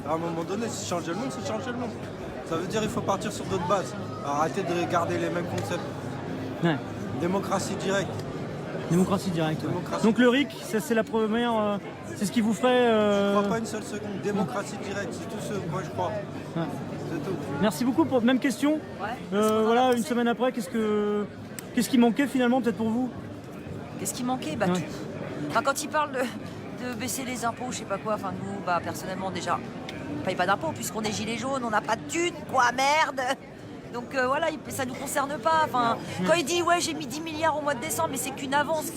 À un moment donné, si changer le monde, c'est changer le monde. Ça veut dire qu'il faut partir sur d'autres bases. Arrêter de garder les mêmes concepts. Ouais. Démocratie directe. Démocratie directe. Ouais. Démocratie. Donc le RIC, c'est la première... c'est ce qui vous ferait... Je crois pas une seule seconde. Démocratie directe, c'est tout ce moi je crois. Ouais. C'est tout. Merci beaucoup pour même question. Ouais. Voilà, une semaine après, qu'est-ce qui manquait finalement peut-être pour vous? Qu'est-ce qui manquait? Bah, Ouais. tout. Enfin, quand il parle de baisser les impôts, je sais pas quoi, enfin nous, bah, personnellement déjà, on paye pas d'impôts puisqu'on est gilets jaunes, on n'a pas de thunes, quoi, merde. Donc voilà, ça nous concerne pas. Enfin, quand il dit ouais j'ai mis 10 milliards au mois de décembre, mais c'est qu'une avance.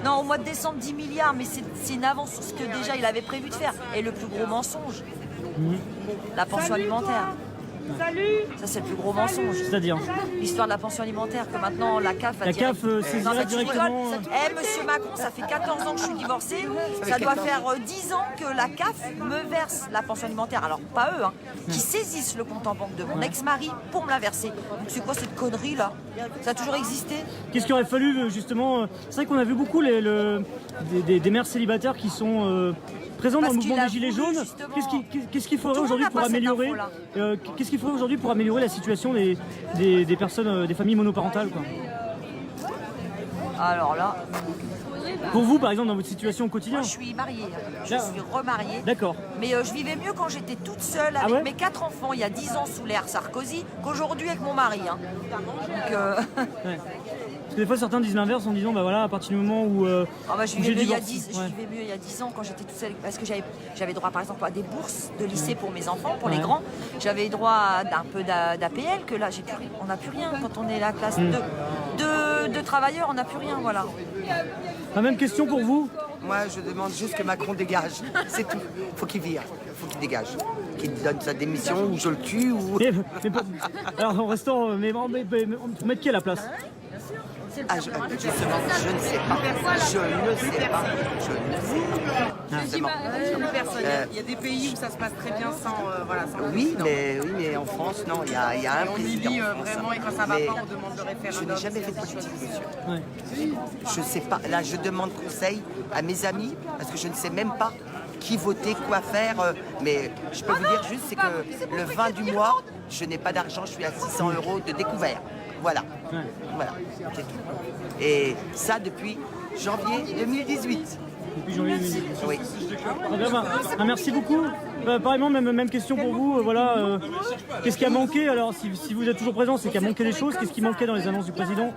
Non, au mois de décembre 10 milliards, mais c'est une avance sur ce que déjà il avait prévu de faire. Et le plus gros mensonge, la pension alimentaire. Ça, c'est le plus gros mensonge. C'est-à-dire L'histoire de la pension alimentaire, que maintenant la CAF va la dire... CAF saisira Non, mais tu directement. rigoles. Monsieur Macron, ça fait 14 ans que je suis divorcée. Ça doit faire 10 ans que la CAF me verse la pension alimentaire. Alors, pas eux, hein, qui saisissent le compte en banque de mon ex-mari pour me la verser. Donc, c'est quoi cette connerie là? Ça a toujours existé? Qu'est-ce qu'il aurait fallu justement c'est vrai qu'on a vu beaucoup des mères célibataires qui sont présentes dans le Parce mouvement qu'il a des Gilets voulu, jaunes. justement. Qu'est-ce qu'il faudrait Tout le monde aujourd'hui n'a pour pas cette améliorer info-là. qu'est-ce qu'il faudrait aujourd'hui pour améliorer la situation des personnes, des familles monoparentales quoi. Alors là, Pour vous par exemple dans votre situation au quotidien. moi je suis mariée, je Ah. suis remariée. D'accord. Mais je vivais mieux quand j'étais toute seule avec ouais mes 4 enfants il y a 10 ans sous l'ère Sarkozy qu'aujourd'hui avec mon mari. Hein. Donc, Ouais. Parce que des fois certains disent l'inverse en disant bah voilà à partir du moment où ah bah, je où vivais j'ai mieux il y a divorcé. 10, je Ouais. vivais mieux il y a 10 ans quand j'étais toute seule parce que j'avais droit par exemple à des bourses de lycée pour mes enfants, pour les Ouais. grands. J'avais droit à un peu d'APL que là on n'a plus rien quand on est la classe de travailleurs, on n'a plus rien, voilà. La même question pour vous. Moi, je demande juste que Macron dégage. C'est tout. Faut qu'il vire. Faut qu'il dégage. Qu'il donne sa démission ou je le tue ou. Alors en restant pour mettre qui à la place? Justement, je ne sais pas. Je ne sais pas. Justement. Il y a des pays où ça se passe très bien sans le Oui, président. mais en France, non, il y a un On président. élit en France. vraiment et quand ça va Mais pas, on demande le référendum. je n'ai jamais fait de politique, monsieur. Ouais. Je ne sais pas. Là, je demande conseil à mes amis parce que je ne sais même pas qui voter, quoi faire. Mais je peux vous dire juste, c'est que le 20 du mois, je n'ai pas d'argent, je suis à 600 € de découvert. Voilà. Ouais. Voilà, c'est tout. Et ça depuis janvier 2018. Depuis janvier 2018. Oui. Très bien, merci beaucoup. Pareillement, même question pour vous. Voilà, qu'est-ce qui a manqué? Alors, si vous êtes toujours présent, c'est qu'il y a manqué des choses. Qu'est-ce qui manquait dans les annonces du président?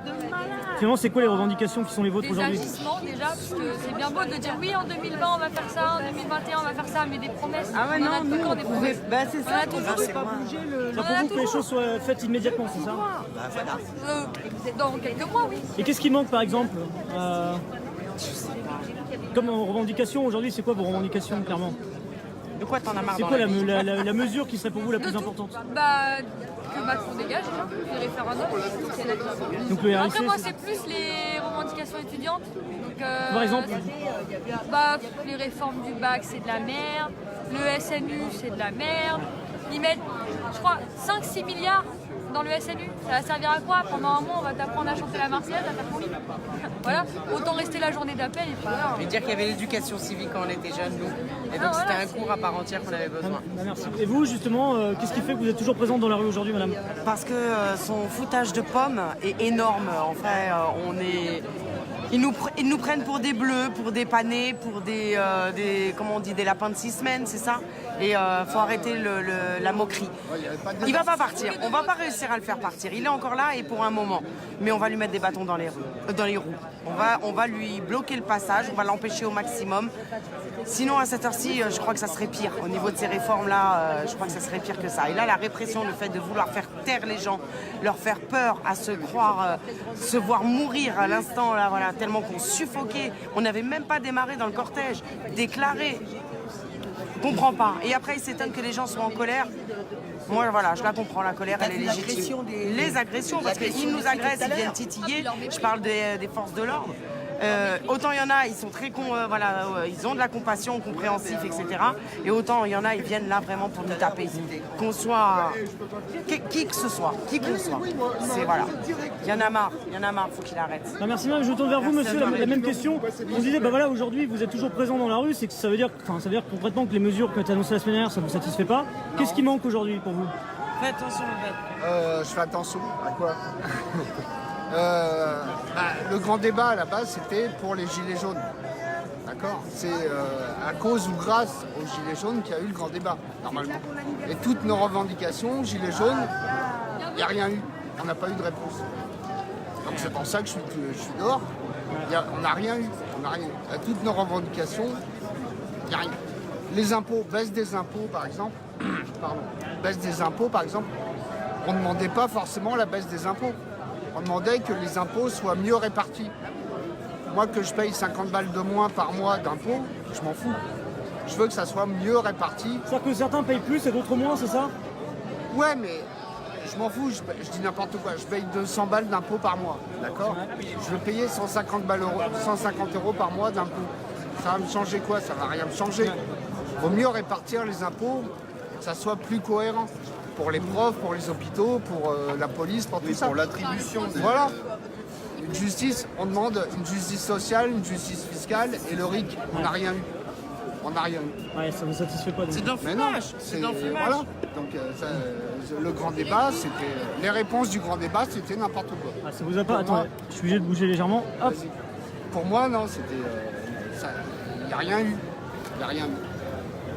Finalement, c'est quoi les revendications qui sont les vôtres Des aujourd'hui? agissements déjà, parce que c'est bien beau de dire oui en 2020 on va faire ça, en 2021 on va faire ça, mais des promesses. Ah ouais, on en a non, tout le nous, temps on des pouvait. promesses. Bah, c'est ça, On a on toujours peut pas bouger le. C'est pour vous que les choses soient faites immédiatement, c'est ça? Bah, voilà. Dans quelques mois, oui. Et qu'est-ce qui manque par exemple comme revendication aujourd'hui, c'est quoi vos revendications clairement? De quoi t'en as marre C'est dans quoi la vie la mesure qui serait pour vous la De plus tout. importante? Bah, que Macron dégage déjà, les référendums, c'est net. Donc le RIC, Après moi c'est plus les revendications étudiantes. Donc, par exemple? Bah, les réformes du bac c'est de la merde, le SNU c'est de la merde. Ils mettent, je crois, 5-6 milliards dans le SNU. Ça va servir à quoi? Pendant un mois on va t'apprendre à chanter la Marseillaise, à faire ton lit. Voilà, autant rester la journée d'appel et puis voilà. Je veux dire qu'il y avait l'éducation civique quand on était jeunes, nous. Et donc c'était un cours à part entière qu'on avait besoin. Bah, merci. Et vous justement, qu'est-ce qui fait que vous êtes toujours présente dans la rue aujourd'hui, madame? Parce que son foutage de pommes est énorme. En fait, ils nous prennent pour des bleus, pour des panés, pour des comment on dit, des lapins de 6 semaines, c'est ça? Et faut arrêter la moquerie. Il va pas partir. On va pas réussir à le faire partir. Il est encore là et pour un moment. Mais on va lui mettre des bâtons dans les roues. On va lui bloquer le passage. On va l'empêcher au maximum. Sinon, à cette heure-ci, je crois que ça serait pire. Au niveau de ces réformes-là, je crois que ça serait pire que ça. Et là, la répression, le fait de vouloir faire taire les gens, leur faire peur, à se croire, se voir mourir à l'instant, là, voilà, tellement qu'on suffoquait. On n'avait même pas démarré dans le cortège. Déclaré. Je comprends pas. Et après, ils s'étonnent que les gens soient en colère. Moi, voilà, je la comprends, la colère, elle est légitime. Les agressions, parce qu'ils nous agressent, ils viennent titiller. Je parle des forces de l'ordre. Autant il y en a, ils sont très ils ont de la compassion, compréhensif, etc. Et autant il y en a, ils viennent là vraiment pour nous taper. Qu'on soit qui que ce soit, qui qu'on soit. C'est voilà. Il y en a marre, faut qu'il arrête. Bah, merci madame, je tourne vers vous monsieur, la même question. On disait, bah voilà, aujourd'hui vous êtes toujours présent dans la rue, c'est que ça veut dire concrètement que les mesures qui ont été annoncées la semaine dernière, ça ne vous satisfait pas. Qu'est-ce qui manque aujourd'hui pour vous? Fais attention, Bête. Je fais attention à quoi? Le grand débat à la base c'était pour les gilets jaunes. D'accord? C'est à cause ou grâce aux gilets jaunes qu'il y a eu le grand débat, normalement. Et toutes nos revendications, gilets jaunes, il n'y a rien eu. On n'a pas eu de réponse. Donc c'est pour ça que je suis dehors. On n'a rien eu. À toutes nos revendications, il n'y a rien. Les impôts, baisse des impôts par exemple. Pardon. Baisse des impôts par exemple. On ne demandait pas forcément la baisse des impôts. On demandait que les impôts soient mieux répartis. Moi, que je paye 50 balles de moins par mois d'impôts, je m'en fous. Je veux que ça soit mieux réparti. C'est-à-dire que certains payent plus et d'autres moins, c'est ça? Ouais, mais je m'en fous, je dis n'importe quoi. Je paye 200 balles d'impôts par mois, d'accord? Je veux payer 150 € par mois d'impôts. Ça va me changer quoi? Ça va rien me changer. Vaut mieux répartir les impôts, que ça soit plus cohérent. Pour les profs, pour les hôpitaux, pour la police, pour tout ça. Pour l'attribution des... Voilà. Une justice, on demande une justice sociale, une justice fiscale, et le RIC, on n'a rien eu. On n'a rien eu. Ouais, ça ne vous satisfait pas. Donc. C'est de Mais non, l'enfumage. C'est de l'enfumage. voilà. Donc le grand débat, c'était... Les réponses du grand débat, c'était n'importe quoi. Ah, ça vous a pas... Pour moi- Attendez, je suis obligé de bouger légèrement. Hop. Vas-y. Pour moi, non, c'était... Il n'y a rien eu. Il n'y a rien eu.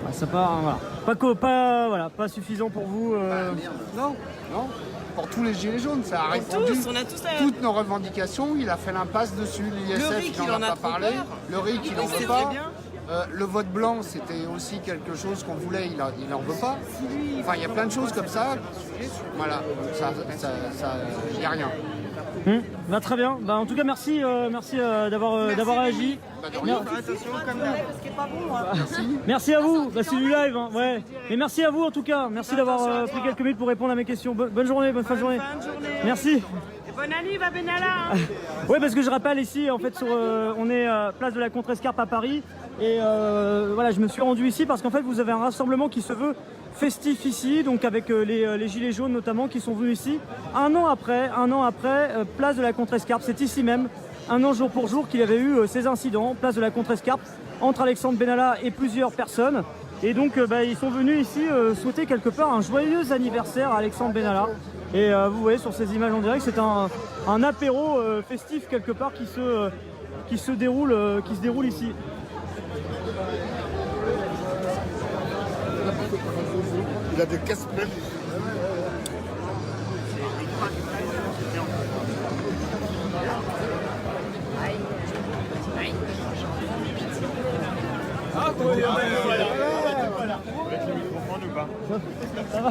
Ah, ça part, hein, voilà. Pas suffisant pour vous. Non, non. Pour tous les gilets jaunes, ça a répondu. Tous, on a tous un... Toutes nos revendications, il a fait l'impasse dessus. Le L'ISF, RIC, il il n'en en a a pas trop parlé. peur. Le RIC, il n'en sait veut très pas. bien. Le vote blanc, c'était aussi quelque chose qu'on voulait, il n'en veut pas. Enfin, il y a plein de choses comme ça. Voilà, il n'y a rien. Bah, très bien. Bah, en tout cas, merci, d'avoir réagi. Bah, de rien. Merci à vous. Bah, c'est du live, hein, ouais. Mais merci à vous en tout cas. Merci d'avoir pris quelques minutes pour répondre à mes questions. Bonne journée, bonne fin de journée. Merci. Et bonne année, va Benalla. Oui, parce que je rappelle ici, en fait, on est place de la Contrescarpe à Paris. Et voilà, je me suis rendu ici parce qu'en fait, vous avez un rassemblement qui se veut festif ici, donc avec les Gilets jaunes notamment qui sont venus ici. Un an après, place de la Contrescarpe, c'est ici même, un an jour pour jour qu'il y avait eu ces incidents, place de la Contrescarpe, entre Alexandre Benalla et plusieurs personnes. Et donc, ils sont venus ici souhaiter quelque part un joyeux anniversaire à Alexandre Benalla. Et vous voyez sur ces images en direct, c'est un apéro festif quelque part qui se déroule ici. Il a des casse-pelles. Ça va.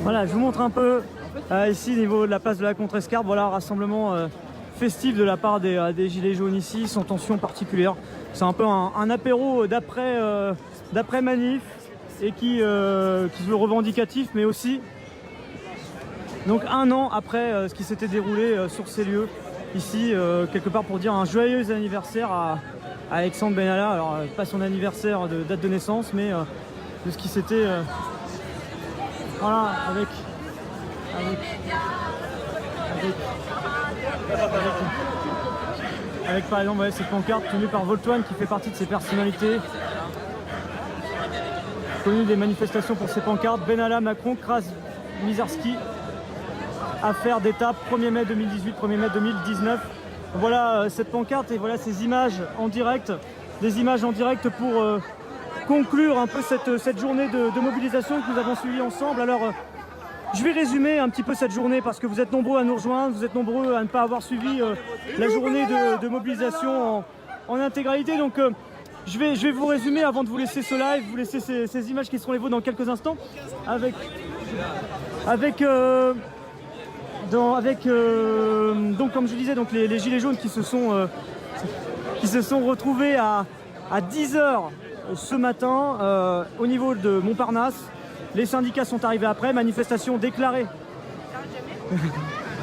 Voilà, je vous montre un peu ici au niveau de la place de la Contrescarpe. Voilà, un rassemblement festif de la part des Gilets jaunes ici, sans tension particulière. C'est un peu un apéro d'après manif et qui se veut revendicatif, mais aussi donc un an après ce qui s'était déroulé sur ces lieux ici, quelque part pour dire un joyeux anniversaire à Alexandre Benalla. Alors pas son anniversaire de date de naissance, mais de ce qui s'était voilà, avec par exemple cette pancarte tenue par Voltoine qui fait partie de ces personnalités connues des manifestations pour ces pancartes. Benalla, Macron, Krasmizarski, affaire d'État 1er mai 2018, 1er mai 2019. Voilà cette pancarte et voilà ces images en direct, des images en direct pour conclure un peu cette journée de mobilisation que nous avons suivie ensemble. Alors je vais résumer un petit peu cette journée parce que vous êtes nombreux à nous rejoindre, vous êtes nombreux à ne pas avoir suivi la journée de mobilisation en intégralité. Donc je vais vous résumer avant de vous laisser ce live, vous laisser ces images qui seront les vôtres dans quelques instants donc comme je disais, donc les Gilets jaunes qui se sont retrouvés à 10h ce matin au niveau de Montparnasse. Les syndicats sont arrivés après, manifestation déclarée.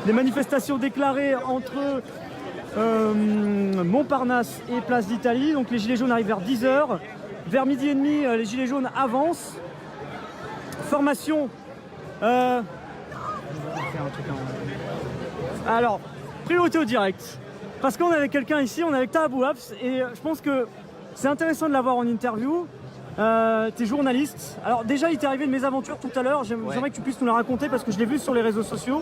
Des manifestations déclarées entre Montparnasse et Place d'Italie. Donc les Gilets jaunes arrivent vers 10h. Vers midi et demi, les Gilets jaunes avancent. Formation. Alors, priorité au direct. Parce qu'on est avec quelqu'un ici, on est avec Taha Bouafs, et je pense que c'est intéressant de l'avoir en interview. T'es journaliste. Alors déjà, il t'est arrivé une mésaventure tout à l'heure. J'aimerais que tu puisses nous la raconter parce que je l'ai vu sur les réseaux sociaux.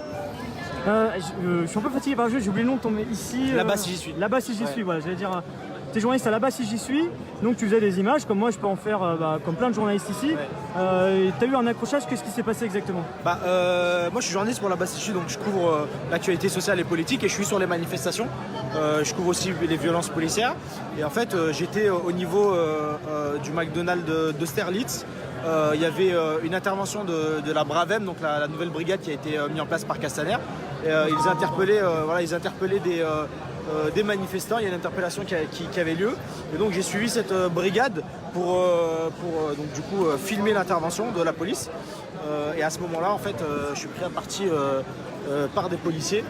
Je suis un peu fatigué par le jeu, j'ai oublié le nom de ton ici. Là-bas si j'y suis. Là-bas si j'y suis, voilà, j'allais dire. T'es journaliste à Là-bas si j'y suis, donc tu faisais des images, comme moi je peux en faire comme plein de journalistes ici. T'as eu un accrochage, qu'est-ce qui s'est passé exactement? Moi je suis journaliste pour Là-bas si j'y suis, donc je couvre l'actualité sociale et politique et je suis sur les manifestations. Je couvre aussi les violences policières. Et en fait j'étais au niveau du McDonald's d'Austerlitz. Il y avait une intervention de la Bravem, donc la nouvelle brigade qui a été mise en place par Castaner. Ils interpellaient des manifestants, il y a une interpellation qui avait lieu. Et donc j'ai suivi cette brigade pour donc, du coup, filmer l'intervention de la police. Et à ce moment-là, en fait, je suis pris à partie par des policiers.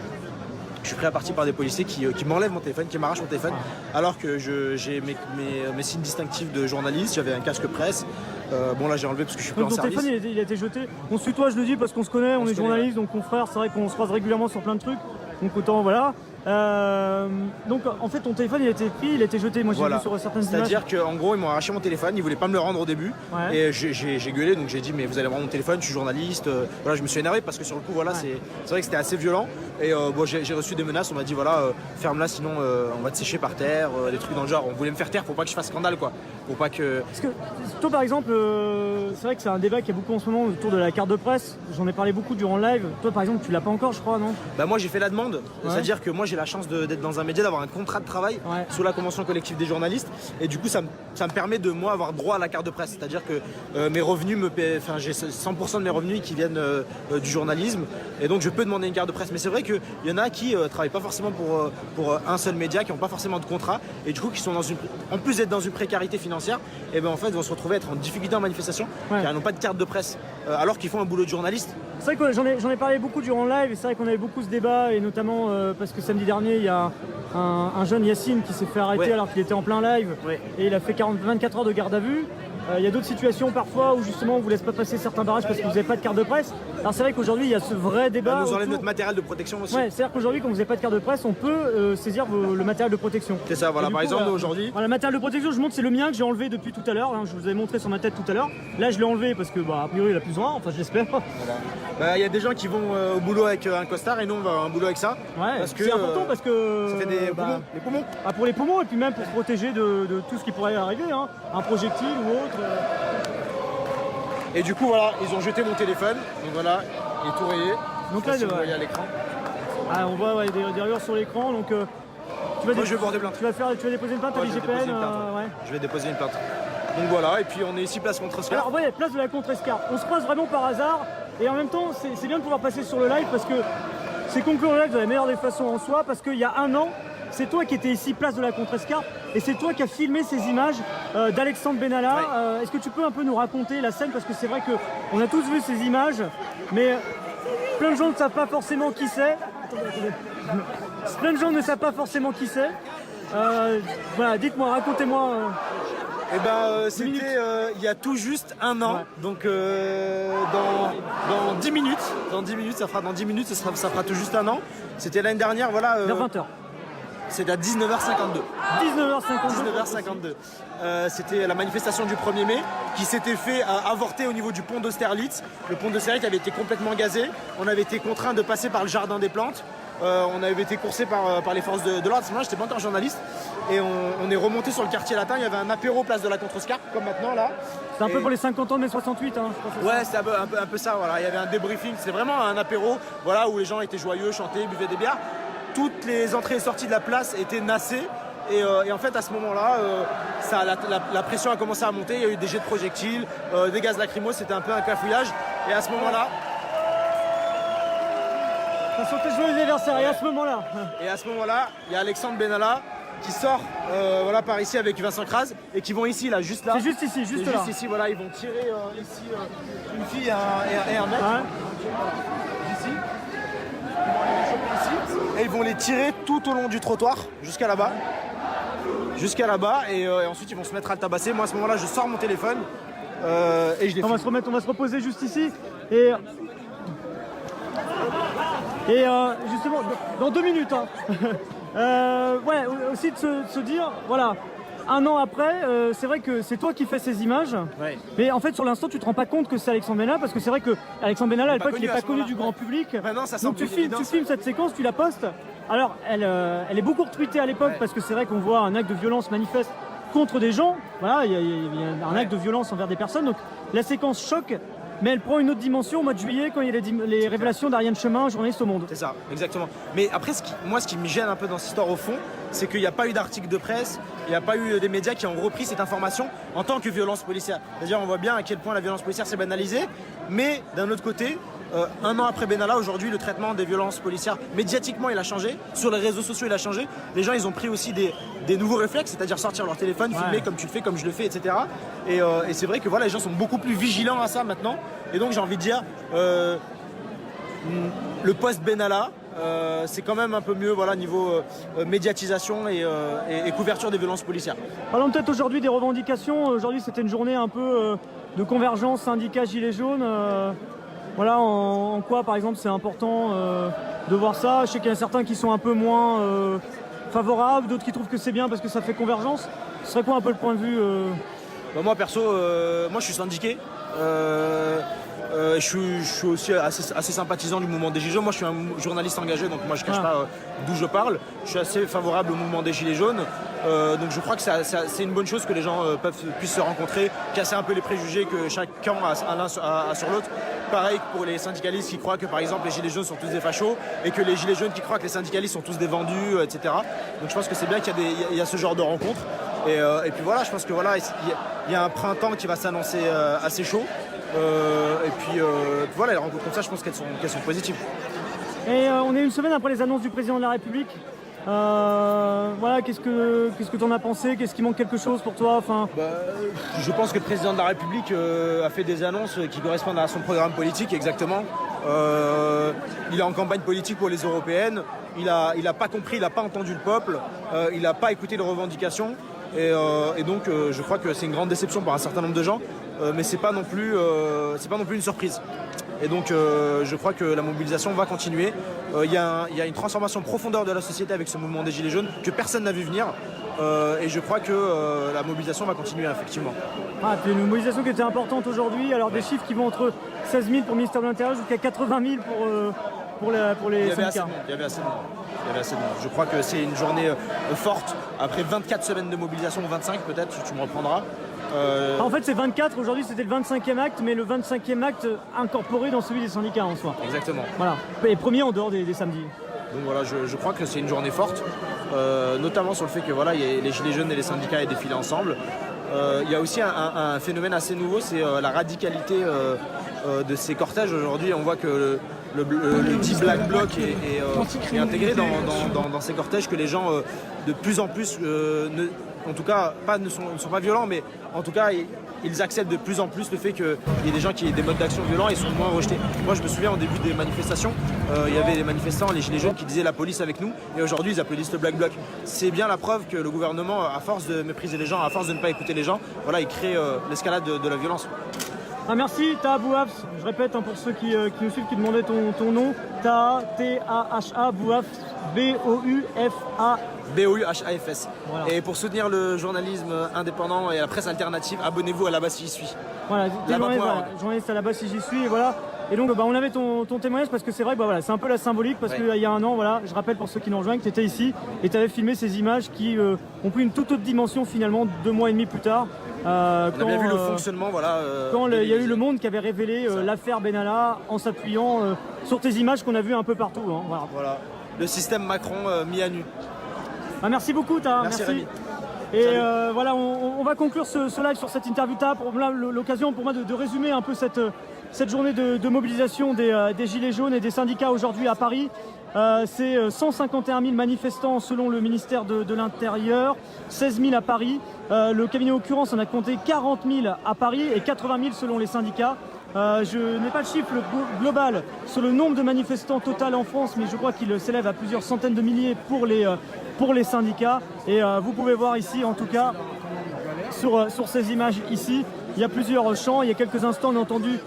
Je suis pris à partie par des policiers qui m'enlèvent mon téléphone, qui m'arrachent mon téléphone, alors que j'ai mes signes distinctifs de journaliste, j'avais un casque presse. Bon là j'ai enlevé parce que je suis plus en service. Ton téléphone il a été jeté. On se tutoie, je le dis parce qu'on se connaît, on est journaliste, donc confrères, c'est vrai qu'on se croise régulièrement sur plein de trucs. Donc autant voilà. Donc en fait ton téléphone il a été pris, il a été jeté. Moi j'ai vu sur certaines images. C'est-à-dire qu'en gros ils m'ont arraché mon téléphone, ils voulaient pas me le rendre au début. Ouais. Et j'ai gueulé, donc j'ai dit mais vous allez me rendre mon téléphone, je suis journaliste. Voilà, je me suis énervé parce que sur le coup voilà c'est vrai que c'était assez violent. Et bon j'ai reçu des menaces, on m'a dit voilà ferme-la sinon on va te sécher par terre, des trucs dans le genre. On voulait me faire taire pour pas que je fasse scandale quoi. Pour pas que. Parce que toi par exemple, c'est vrai que c'est un débat qui est beaucoup en ce moment autour de la carte de presse. J'en ai parlé beaucoup durant le live. Toi par exemple tu l'as pas encore je crois non? Bah moi j'ai fait la demande, c'est-à-dire que moi j'ai la chance d'être dans un média, d'avoir un contrat de travail sous la convention collective des journalistes et du coup ça me permet de moi avoir droit à la carte de presse, c'est-à-dire que mes revenus j'ai 100% de mes revenus qui viennent du journalisme et donc je peux demander une carte de presse. Mais c'est vrai qu'il y en a qui travaillent pas forcément pour un seul média, qui n'ont pas forcément de contrat et du coup qui sont en plus d'être dans une précarité financière, et ben en fait vont se retrouver à être en difficulté en manifestation car ils n'ont pas de carte de presse alors qu'ils font un boulot de journaliste. C'est vrai que j'en ai parlé beaucoup durant le live et c'est vrai qu'on avait beaucoup ce débat et notamment parce que samedi dernier il y a un jeune Yacine qui s'est fait arrêter alors qu'il était en plein live et il a fait 24 heures de garde à vue. Il y a d'autres situations parfois où justement on vous laisse pas passer certains barrages parce que vous n'avez pas de carte de presse. Alors c'est vrai qu'aujourd'hui il y a ce vrai débat. Ça nous enlève notre matériel de protection aussi. Ouais, c'est-à-dire qu'aujourd'hui quand vous n'avez pas de carte de presse on peut saisir le matériel de protection. C'est ça, voilà, par exemple aujourd'hui. Voilà, le matériel de protection je montre c'est le mien que j'ai enlevé depuis tout à l'heure, hein, je vous avais montré sur ma tête tout à l'heure. Là je l'ai enlevé parce que a priori il a plus besoin, enfin j'espère. Voilà. Il y a des gens qui vont au boulot avec un costard et nous on va un boulot avec ça. Ouais, parce que c'est important parce que ça fait des poumons, les poumons. Pour les poumons et puis même pour se protéger de tout ce qui pourrait arriver, hein, un projectile ou autre. Et du coup voilà, ils ont jeté mon téléphone, donc voilà, il est tout rayé. Donc là, si vous voyez à l'écran. Ah, on voit des rayures sur l'écran, donc je vais porter plainte. Tu vas déposer une plainte à l'IGPN. Je vais déposer une plainte. Donc voilà, et puis on est ici place Contrescarpe. Alors place de la Contrescarpe. On se croise vraiment par hasard, et en même temps c'est bien de pouvoir passer sur le live parce que c'est conclure le live de la meilleure des façons en soi, parce qu'il y a un an, c'est toi qui étais ici, place de la Contrescarpe, et c'est toi qui as filmé ces images d'Alexandre Benalla. Est-ce que tu peux un peu nous raconter la scène? Parce que c'est vrai qu'on a tous vu ces images, mais plein de gens ne savent pas forcément qui c'est. Plein de gens ne savent pas forcément qui c'est. Voilà, dites-moi, racontez-moi. Eh ben, c'était il y a tout juste un an, donc dans 10 minutes, ça fera dans 10 minutes, ça fera tout juste un an. C'était l'année dernière, voilà. Vers 20h. C'est à 19h52. 19h52. C'était la manifestation du 1er mai qui s'était fait avorter au niveau du pont d'Austerlitz. Le pont d'Austerlitz avait été complètement gazé. On avait été contraint de passer par le jardin des plantes. On avait été coursé par les forces de l'ordre. À ce moment-là, j'étais pas encore journaliste. Et on est remonté sur le quartier latin. Il y avait un apéro place de la Contrescarpe, comme maintenant là. C'est un peu pour les 50 ans de mai 68. Hein, je pense. Ouais, c'est un peu ça. Voilà. Il y avait un débriefing. C'était vraiment un apéro, voilà, où les gens étaient joyeux, chantaient, buvaient des bières. Toutes les entrées et sorties de la place étaient nassées. Et en fait, à ce moment-là, la pression a commencé à monter. Il y a eu des jets de projectiles, des gaz lacrymaux. C'était un peu un cafouillage. Et à ce moment-là. Ça sautait joyeux anniversaire. Et à ce moment-là. Et à ce moment-là, il y a Alexandre Benalla qui sort par ici avec Vincent Kras et qui vont ici, là, juste là. C'est juste ici, juste là. Juste ici, voilà, ils vont tirer ici une fille et un mec. Ici. Ils vont aller les choper ici. Et ils vont les tirer tout au long du trottoir jusqu'à là-bas. Et ensuite ils vont se mettre à le tabasser. Moi à ce moment-là je sors mon téléphone et je les filme. On va se reposer juste ici et justement dans 2 minutes aussi de se dire voilà, un an après, c'est vrai que c'est toi qui fais ces images, mais en fait sur l'instant tu te rends pas compte que c'est Alexandre Benalla, parce que c'est vrai que Alexandre Benalla à l'époque il n'est pas connu du grand public. Donc tu filmes cette séquence, tu la postes. Alors elle est beaucoup retweetée à l'époque parce que c'est vrai qu'on voit un acte de violence manifeste contre des gens. Voilà, il y a un acte de violence envers des personnes. Donc la séquence choque, mais elle prend une autre dimension au mois de juillet quand il y a les révélations d'Ariane Chemin, journaliste au Monde. C'est ça, exactement. Mais après, ce qui me gêne un peu dans cette histoire au fond, c'est qu'il n'y a pas eu d'article de presse, il n'y a pas eu des médias qui ont repris cette information en tant que violence policière. C'est-à-dire, on voit bien à quel point la violence policière s'est banalisée, mais d'un autre côté, un an après Benalla, aujourd'hui, le traitement des violences policières, médiatiquement, il a changé. Sur les réseaux sociaux, il a changé. Les gens, ils ont pris aussi des nouveaux réflexes, c'est-à-dire sortir leur téléphone, filmer comme tu le fais, comme je le fais, etc. Et c'est vrai que voilà, les gens sont beaucoup plus vigilants à ça maintenant. Et donc, j'ai envie de dire, le post-Benalla, c'est quand même un peu mieux voilà, niveau médiatisation et couverture des violences policières. Parlons peut-être aujourd'hui des revendications. Aujourd'hui, c'était une journée un peu de convergence syndicats gilets jaunes. Voilà, en quoi, par exemple, c'est important de voir ça. Je sais qu'il y a certains qui sont un peu moins favorables, d'autres qui trouvent que c'est bien parce que ça fait convergence. Ce serait quoi un peu le point de vue Moi, perso, moi, je suis syndiqué. Je suis aussi assez sympathisant du mouvement des Gilets jaunes. Moi, je suis un journaliste engagé, donc moi, je ne cache pas d'où je parle. Je suis assez favorable au mouvement des Gilets jaunes. Donc, je crois que c'est une bonne chose que les gens puissent se rencontrer, casser un peu les préjugés que chaque camp a sur l'autre. Pareil pour les syndicalistes qui croient que, par exemple, les Gilets jaunes sont tous des fachos et que les Gilets jaunes qui croient que les syndicalistes sont tous des vendus, etc. Donc, je pense que c'est bien qu'il y a ce genre de rencontres. Et puis voilà, je pense que voilà, il y a un printemps qui va s'annoncer assez chaud. Et puis voilà, les rencontres comme ça, je pense qu'elles sont positives. Et on est une semaine après les annonces du président de la République. Voilà, qu'est-ce que tu en as pensé? Qu'est-ce qui manque quelque chose pour toi? Je pense que le président de la République a fait des annonces qui correspondent à son programme politique exactement. Il est en campagne politique pour les européennes. Il a pas compris, il n'a pas entendu le peuple. Il n'a pas écouté les revendications. Et donc je crois que c'est une grande déception pour un certain nombre de gens. Mais c'est pas non plus une surprise. Et donc je crois que la mobilisation va continuer. Il y a une transformation profondeur de la société avec ce mouvement des Gilets jaunes que personne n'a vu venir. Et je crois que la mobilisation va continuer effectivement. Puis une mobilisation qui était importante aujourd'hui. Alors des chiffres qui vont entre 16 000 pour le ministère de l'Intérieur jusqu'à 80 000 pour les syndicats. Il y avait assez de monde. Je crois que c'est une journée forte. Après 24 semaines de mobilisation, ou 25 peut-être, tu me reprendras. En fait c'est 24, aujourd'hui c'était le 25e acte, mais le 25e acte incorporé dans celui des syndicats en soi. Exactement. Voilà, et premier en dehors des samedis. Donc voilà, je crois que c'est une journée forte, notamment sur le fait que voilà, les Gilets jaunes et les syndicats aient défilé ensemble. Il y a aussi un phénomène assez nouveau, c'est la radicalité de ces cortèges. Aujourd'hui, on voit que le dit Black Bloc est intégré dans ces cortèges, que les gens de plus en plus, en tout cas, ne sont pas violents, mais en tout cas, ils acceptent de plus en plus le fait qu'il y ait des gens qui aient des modes d'action violents et sont moins rejetés. Moi, je me souviens au début des manifestations, il y avait des manifestants, les Gilets jaunes, qui disaient la police avec nous, et aujourd'hui, ils applaudissent le Black Bloc. C'est bien la preuve que le gouvernement, à force de mépriser les gens, à force de ne pas écouter les gens, voilà, il crée l'escalade de la violence. Merci, Taha Bouafs. Je répète pour ceux qui nous suivent, qui demandaient ton nom. Taha, T-A-H-A, Bouafs, B-O-U-F-A. B-O-U-H-A-F-S. Voilà. Et pour soutenir le journalisme indépendant et la presse alternative, abonnez-vous à La Base si j'y suis. Voilà, journaliste à La Base si j'y suis. Et voilà. Et donc on avait ton témoignage parce que c'est vrai que c'est un peu la symbolique parce qu'il y a un an, voilà, je rappelle pour ceux qui nous rejoignent que tu étais ici et tu avais filmé ces images qui ont pris une toute autre dimension finalement 2 mois et demi plus tard. On a bien vu le fonctionnement, voilà. Quand il y a eu Le Monde qui avait révélé l'affaire Benalla en s'appuyant sur tes images qu'on a vues un peu partout. Voilà. Le système Macron mis à nu. Merci beaucoup, Taha. Merci. Rémi. Et voilà, on va conclure ce live sur cette interview. Taha, pour l'occasion pour moi de résumer un peu cette journée de mobilisation des Gilets jaunes et des syndicats aujourd'hui à Paris. C'est 151 000 manifestants selon le ministère de l'Intérieur, 16 000 à Paris. Le cabinet Occurrence en a compté 40 000 à Paris et 80 000 selon les syndicats. Je n'ai pas le chiffre global sur le nombre de manifestants total en France, mais je crois qu'il s'élève à plusieurs centaines de milliers pour les syndicats. Et vous pouvez voir ici, en tout cas, sur ces images ici, il y a plusieurs chants. Il y a quelques instants, on a entendu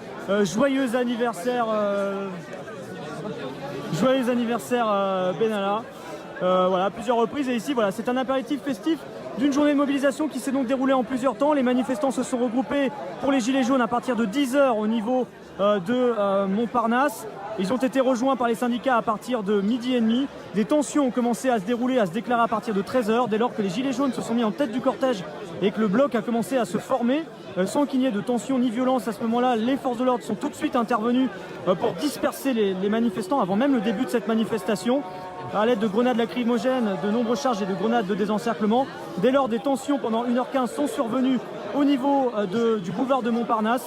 joyeux anniversaire Benalla. Voilà, plusieurs reprises. Et ici, voilà, c'est un apéritif festif d'une journée de mobilisation qui s'est donc déroulée en plusieurs temps. Les manifestants se sont regroupés pour les Gilets jaunes à partir de 10h au niveau de Montparnasse. Ils ont été rejoints par les syndicats à partir de 12h30. Des tensions ont commencé à se dérouler, à se déclarer à partir de 13h, dès lors que les Gilets jaunes se sont mis en tête du cortège et que le bloc a commencé à se former. Sans qu'il n'y ait de tension ni violence à ce moment-là, les forces de l'ordre sont tout de suite intervenues pour disperser les manifestants avant même le début de cette manifestation. À l'aide de grenades lacrymogènes, de nombreuses charges et de grenades de désencerclement. Dès lors, des tensions pendant 1h15 sont survenues au niveau du boulevard de Montparnasse.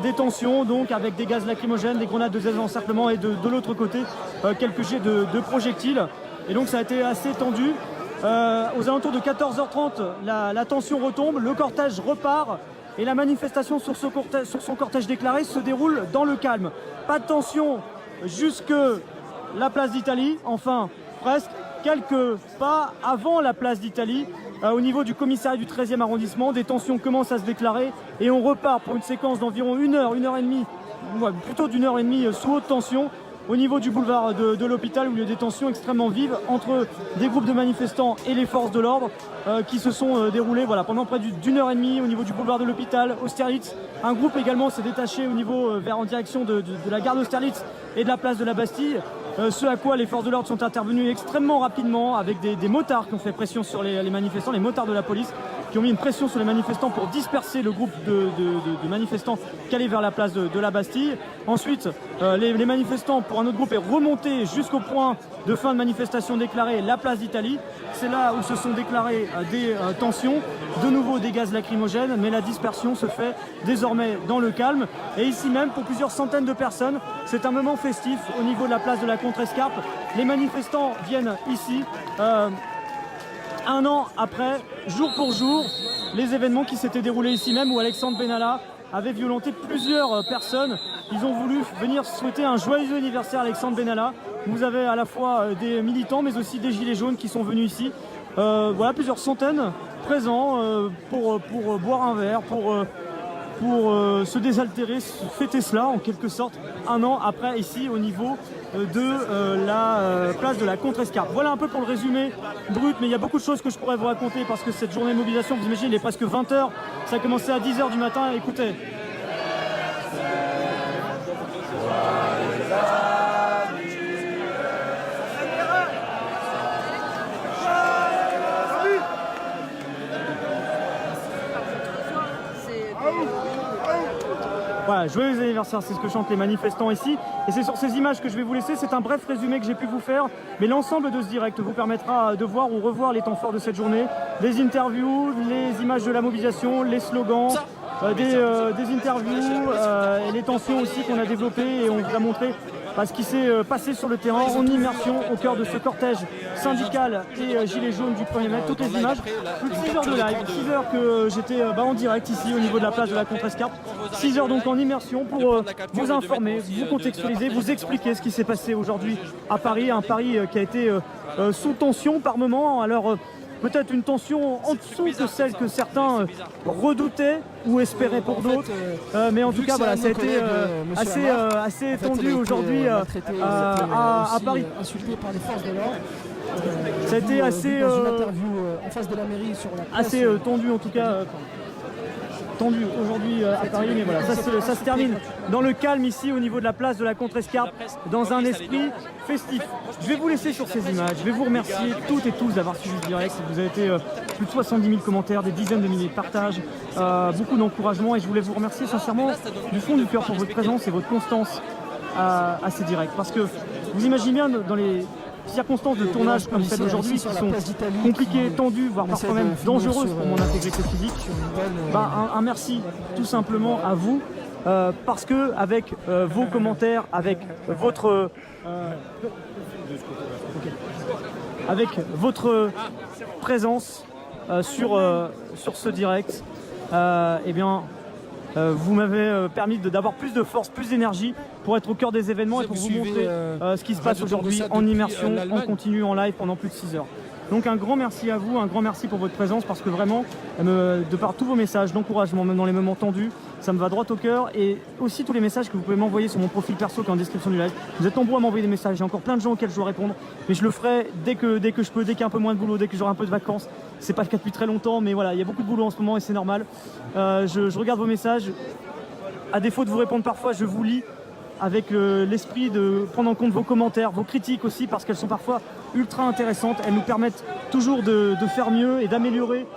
des tensions, donc avec des gaz lacrymogènes, des grenades de désencerclement et de l'autre côté quelques jets de projectiles. Et donc ça a été assez tendu. Aux alentours de 14h30, la tension retombe, le cortège repart et la manifestation sur son cortège déclaré se déroule dans le calme. Pas de tension jusque la place d'Italie, enfin presque, quelques pas avant la place d'Italie. Au niveau du commissariat du 13e arrondissement, des tensions commencent à se déclarer et on repart pour une séquence d'environ 1 heure, 1 heure et demie, plutôt d'1 heure et demie sous haute tension au niveau du boulevard de l'hôpital où il y a des tensions extrêmement vives entre des groupes de manifestants et les forces de l'ordre qui se sont déroulées pendant près d'1 heure et demie au niveau du boulevard de l'hôpital, Austerlitz. Un groupe également s'est détaché au niveau en direction de la gare d'Austerlitz et de la place de la Bastille. Ce à quoi les forces de l'ordre sont intervenues extrêmement rapidement avec des motards qui ont fait pression sur les manifestants, les motards de la police qui ont mis une pression sur les manifestants pour disperser le groupe de manifestants qui allaient vers la place de la Bastille. Ensuite, les manifestants pour un autre groupe est remonté jusqu'au point de fin de manifestation déclarée, la place d'Italie. C'est là où se sont déclarées des tensions, de nouveau des gaz lacrymogènes, mais la dispersion se fait désormais dans le calme. Et ici même, pour plusieurs centaines de personnes, c'est un moment festif au niveau de la place de la Contrescarpe. Les manifestants viennent ici, un an après, jour pour jour, les événements qui s'étaient déroulés ici même où Alexandre Benalla avait violenté plusieurs personnes. Ils ont voulu venir souhaiter un joyeux anniversaire à Alexandre Benalla. Vous avez à la fois des militants mais aussi des gilets jaunes qui sont venus ici. Voilà, plusieurs centaines présents pour boire un verre, pour se désaltérer, fêter cela en quelque sorte un an après ici au niveau de la place de la Contrescarpe. Voilà un peu pour le résumé brut, mais il y a beaucoup de choses que je pourrais vous raconter parce que cette journée de mobilisation, vous imaginez, il est presque 20h, ça a commencé à 10h du matin, écoutez. Voilà, joyeux anniversaire, c'est ce que chantent les manifestants ici. Et c'est sur ces images que je vais vous laisser. C'est un bref résumé que j'ai pu vous faire. Mais l'ensemble de ce direct vous permettra de voir ou revoir les temps forts de cette journée. Les interviews, les images de la mobilisation, les slogans, des interviews et les tensions aussi qu'on a développées et on vous a montré ce qui s'est passé sur le terrain en immersion au cœur de ce cortège syndical et gilets jaunes du 1er mai. Toutes les images, plus de 6 heures de live, 6 heures que j'étais en direct ici au niveau de la place de la Contrescarpe. 6 heures donc en immersion pour vous informer, vous contextualiser, vous expliquer ce qui s'est passé aujourd'hui à Paris. Un Paris qui a été sous tension par moments. Alors peut-être une tension en dessous de celle que certains redoutaient ou espéraient pour d'autres. Mais en tout cas, voilà, ça a été assez tendu aujourd'hui à Paris. Insulté par les forces de l'ordre. Ça a été assez, en face de la mairie sur la place, assez tendu en tout cas. Tendu aujourd'hui à Paris, mais voilà, ça se termine dans le calme ici au niveau de la place de la Contrescarpe, dans un esprit festif. Je vais vous laisser sur ces images, je vais vous remercier toutes et tous d'avoir suivi ce direct. Vous avez été plus de 70 000 commentaires, des dizaines de milliers de partages, beaucoup d'encouragement et je voulais vous remercier sincèrement du fond du cœur pour votre présence et votre constance à ces directs. Parce que vous imaginez bien dans les circonstances de tournage comme celle d'aujourd'hui qui sont compliquées, tendues, voire parfois même dangereuses pour mon intégrité physique, un merci tout simplement à vous parce que avec vos commentaires, avec votre présence sur ce direct, vous m'avez permis d'avoir plus de force, plus d'énergie pour être au cœur des événements et pour vous montrer ce qui se passe aujourd'hui en immersion, en continu, en live pendant plus de 6 heures. Donc un grand merci à vous, un grand merci pour votre présence parce que vraiment, de par tous vos messages d'encouragement, même dans les moments tendus, ça me va droit au cœur et aussi tous les messages que vous pouvez m'envoyer sur mon profil perso qui est en description du live. Vous êtes nombreux à m'envoyer des messages, j'ai encore plein de gens auxquels je dois répondre, mais je le ferai dès que je peux, dès qu'il y a un peu moins de boulot, dès que j'aurai un peu de vacances. C'est pas le cas depuis très longtemps, mais voilà, il y a beaucoup de boulot en ce moment et c'est normal. Je regarde vos messages, à défaut de vous répondre parfois, je vous lis avec l'esprit de prendre en compte vos commentaires, vos critiques aussi, parce qu'elles sont parfois ultra intéressantes. Elles nous permettent toujours de faire mieux et d'améliorer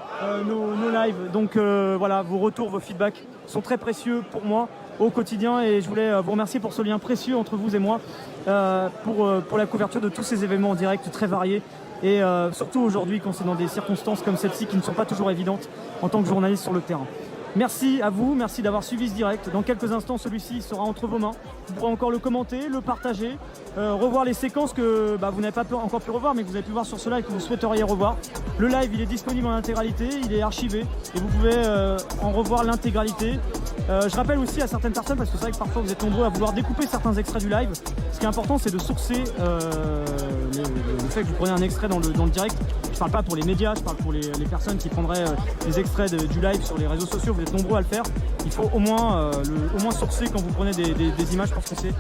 nos lives. Donc voilà, vos retours, vos feedbacks sont très précieux pour moi au quotidien et je voulais vous remercier pour ce lien précieux entre vous et moi pour la couverture de tous ces événements en direct très variés. Et surtout aujourd'hui quand c'est dans des circonstances comme celle-ci qui ne sont pas toujours évidentes en tant que journaliste sur le terrain. Merci à vous, merci d'avoir suivi ce direct. Dans quelques instants, celui-ci sera entre vos mains. Vous pourrez encore le commenter, le partager, revoir les séquences que vous n'avez pas encore pu revoir, mais que vous avez pu voir sur ce live que vous souhaiteriez revoir. Le live, il est disponible en intégralité, il est archivé et vous pouvez en revoir l'intégralité. Je rappelle aussi à certaines personnes, parce que c'est vrai que parfois vous êtes nombreux à vouloir découper certains extraits du live, ce qui est important, c'est de sourcer le fait que vous prenez un extrait dans le direct. Je parle pas pour les médias, je parle pour les personnes qui prendraient des extraits du live sur les réseaux sociaux. Vous êtes nombreux à le faire. Il faut au moins sourcer quand vous prenez des images. Je pense que c'est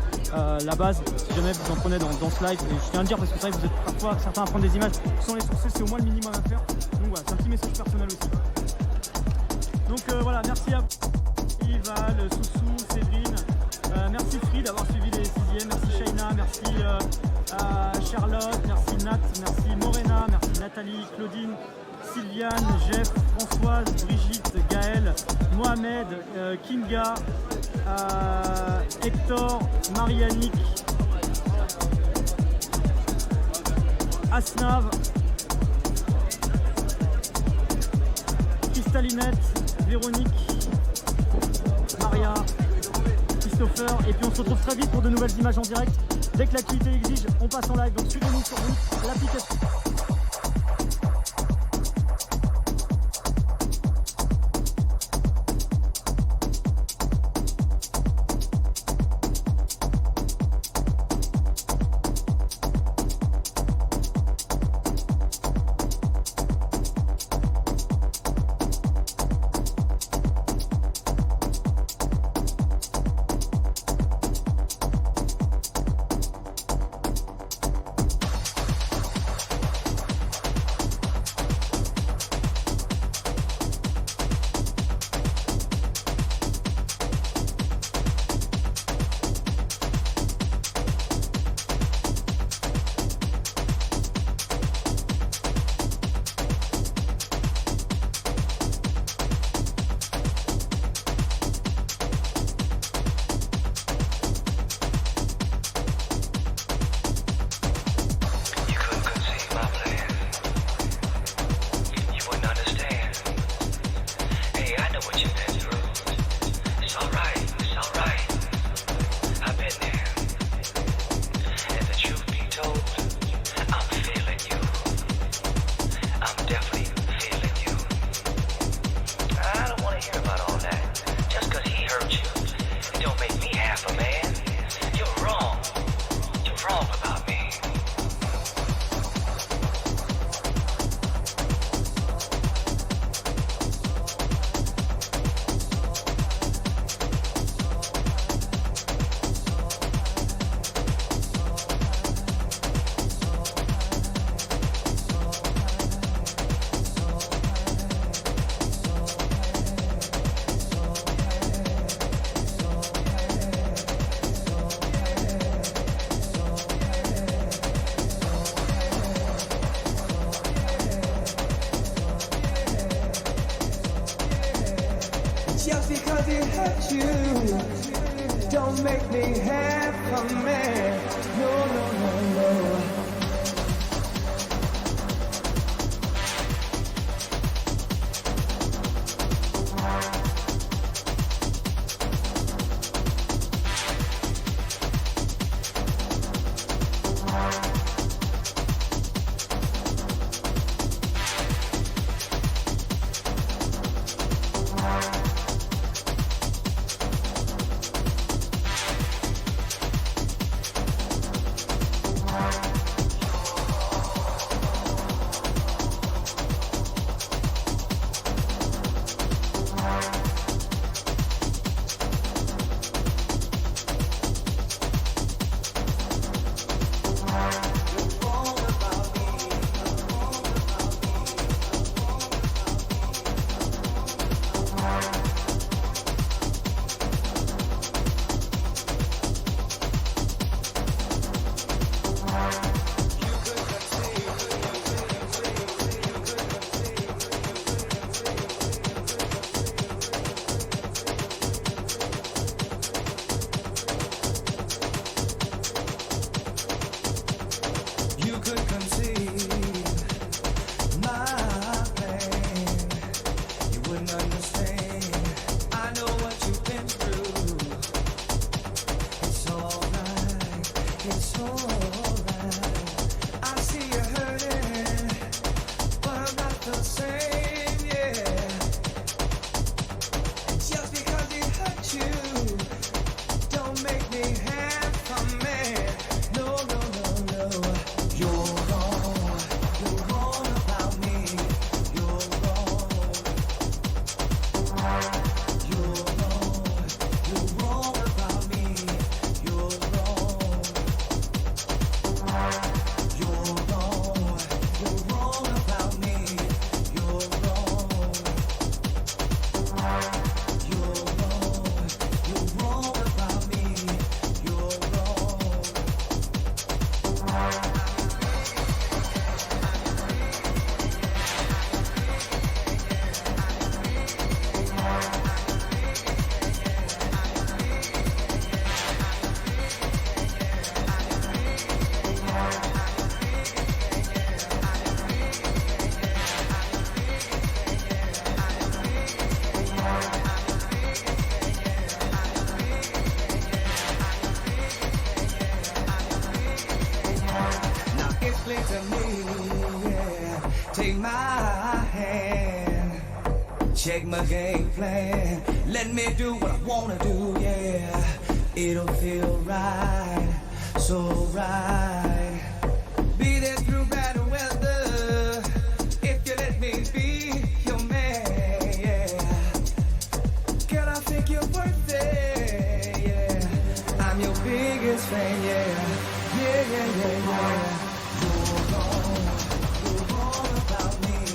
la base si jamais vous en prenez dans ce live. Et je tiens à le dire parce que c'est vrai que vous êtes parfois certains à prendre des images sans les sourcer, c'est au moins le minimum à faire. Donc voilà, c'est un petit message personnel aussi. Donc voilà, merci à vous, Yval, Soussou, Cédrine. Merci Free d'avoir suivi les 6e. Merci Shaina, merci Charlotte, merci Nat, merci Morena, merci Nathalie, Claudine, Sylviane, Jeff, Françoise, Brigitte, Gaëlle, Mohamed, Kinga, Hector, Marianique, Asnav, Cristalinette, Véronique, Maria, Christopher, et puis on se retrouve très vite pour de nouvelles images en direct. Dès que l'activité l'exige, on passe en live, donc suivez-nous sur l'application. Just because it hurts you, don't make me half a man. No, no, no, no. Understand it's alright. I see you hurting, but I'm not the same, yeah. Just because it hurt you, don't make me half a man. No, no, no, no. You're wrong about me. You're wrong. You're wrong about me. You're wrong. You're wrong about me. You're wrong. You're wrong about me. You're wrong. Now explain to me, yeah. Take my hand, check my game plan. Let me do what I wanna do, yeah. It'll feel right, so right. Be there through bad weather, if you let me be your man, yeah. Girl, I think you're worth it, yeah. I'm your biggest fan, yeah. Yeah, yeah, yeah, yeah. You're wrong about me.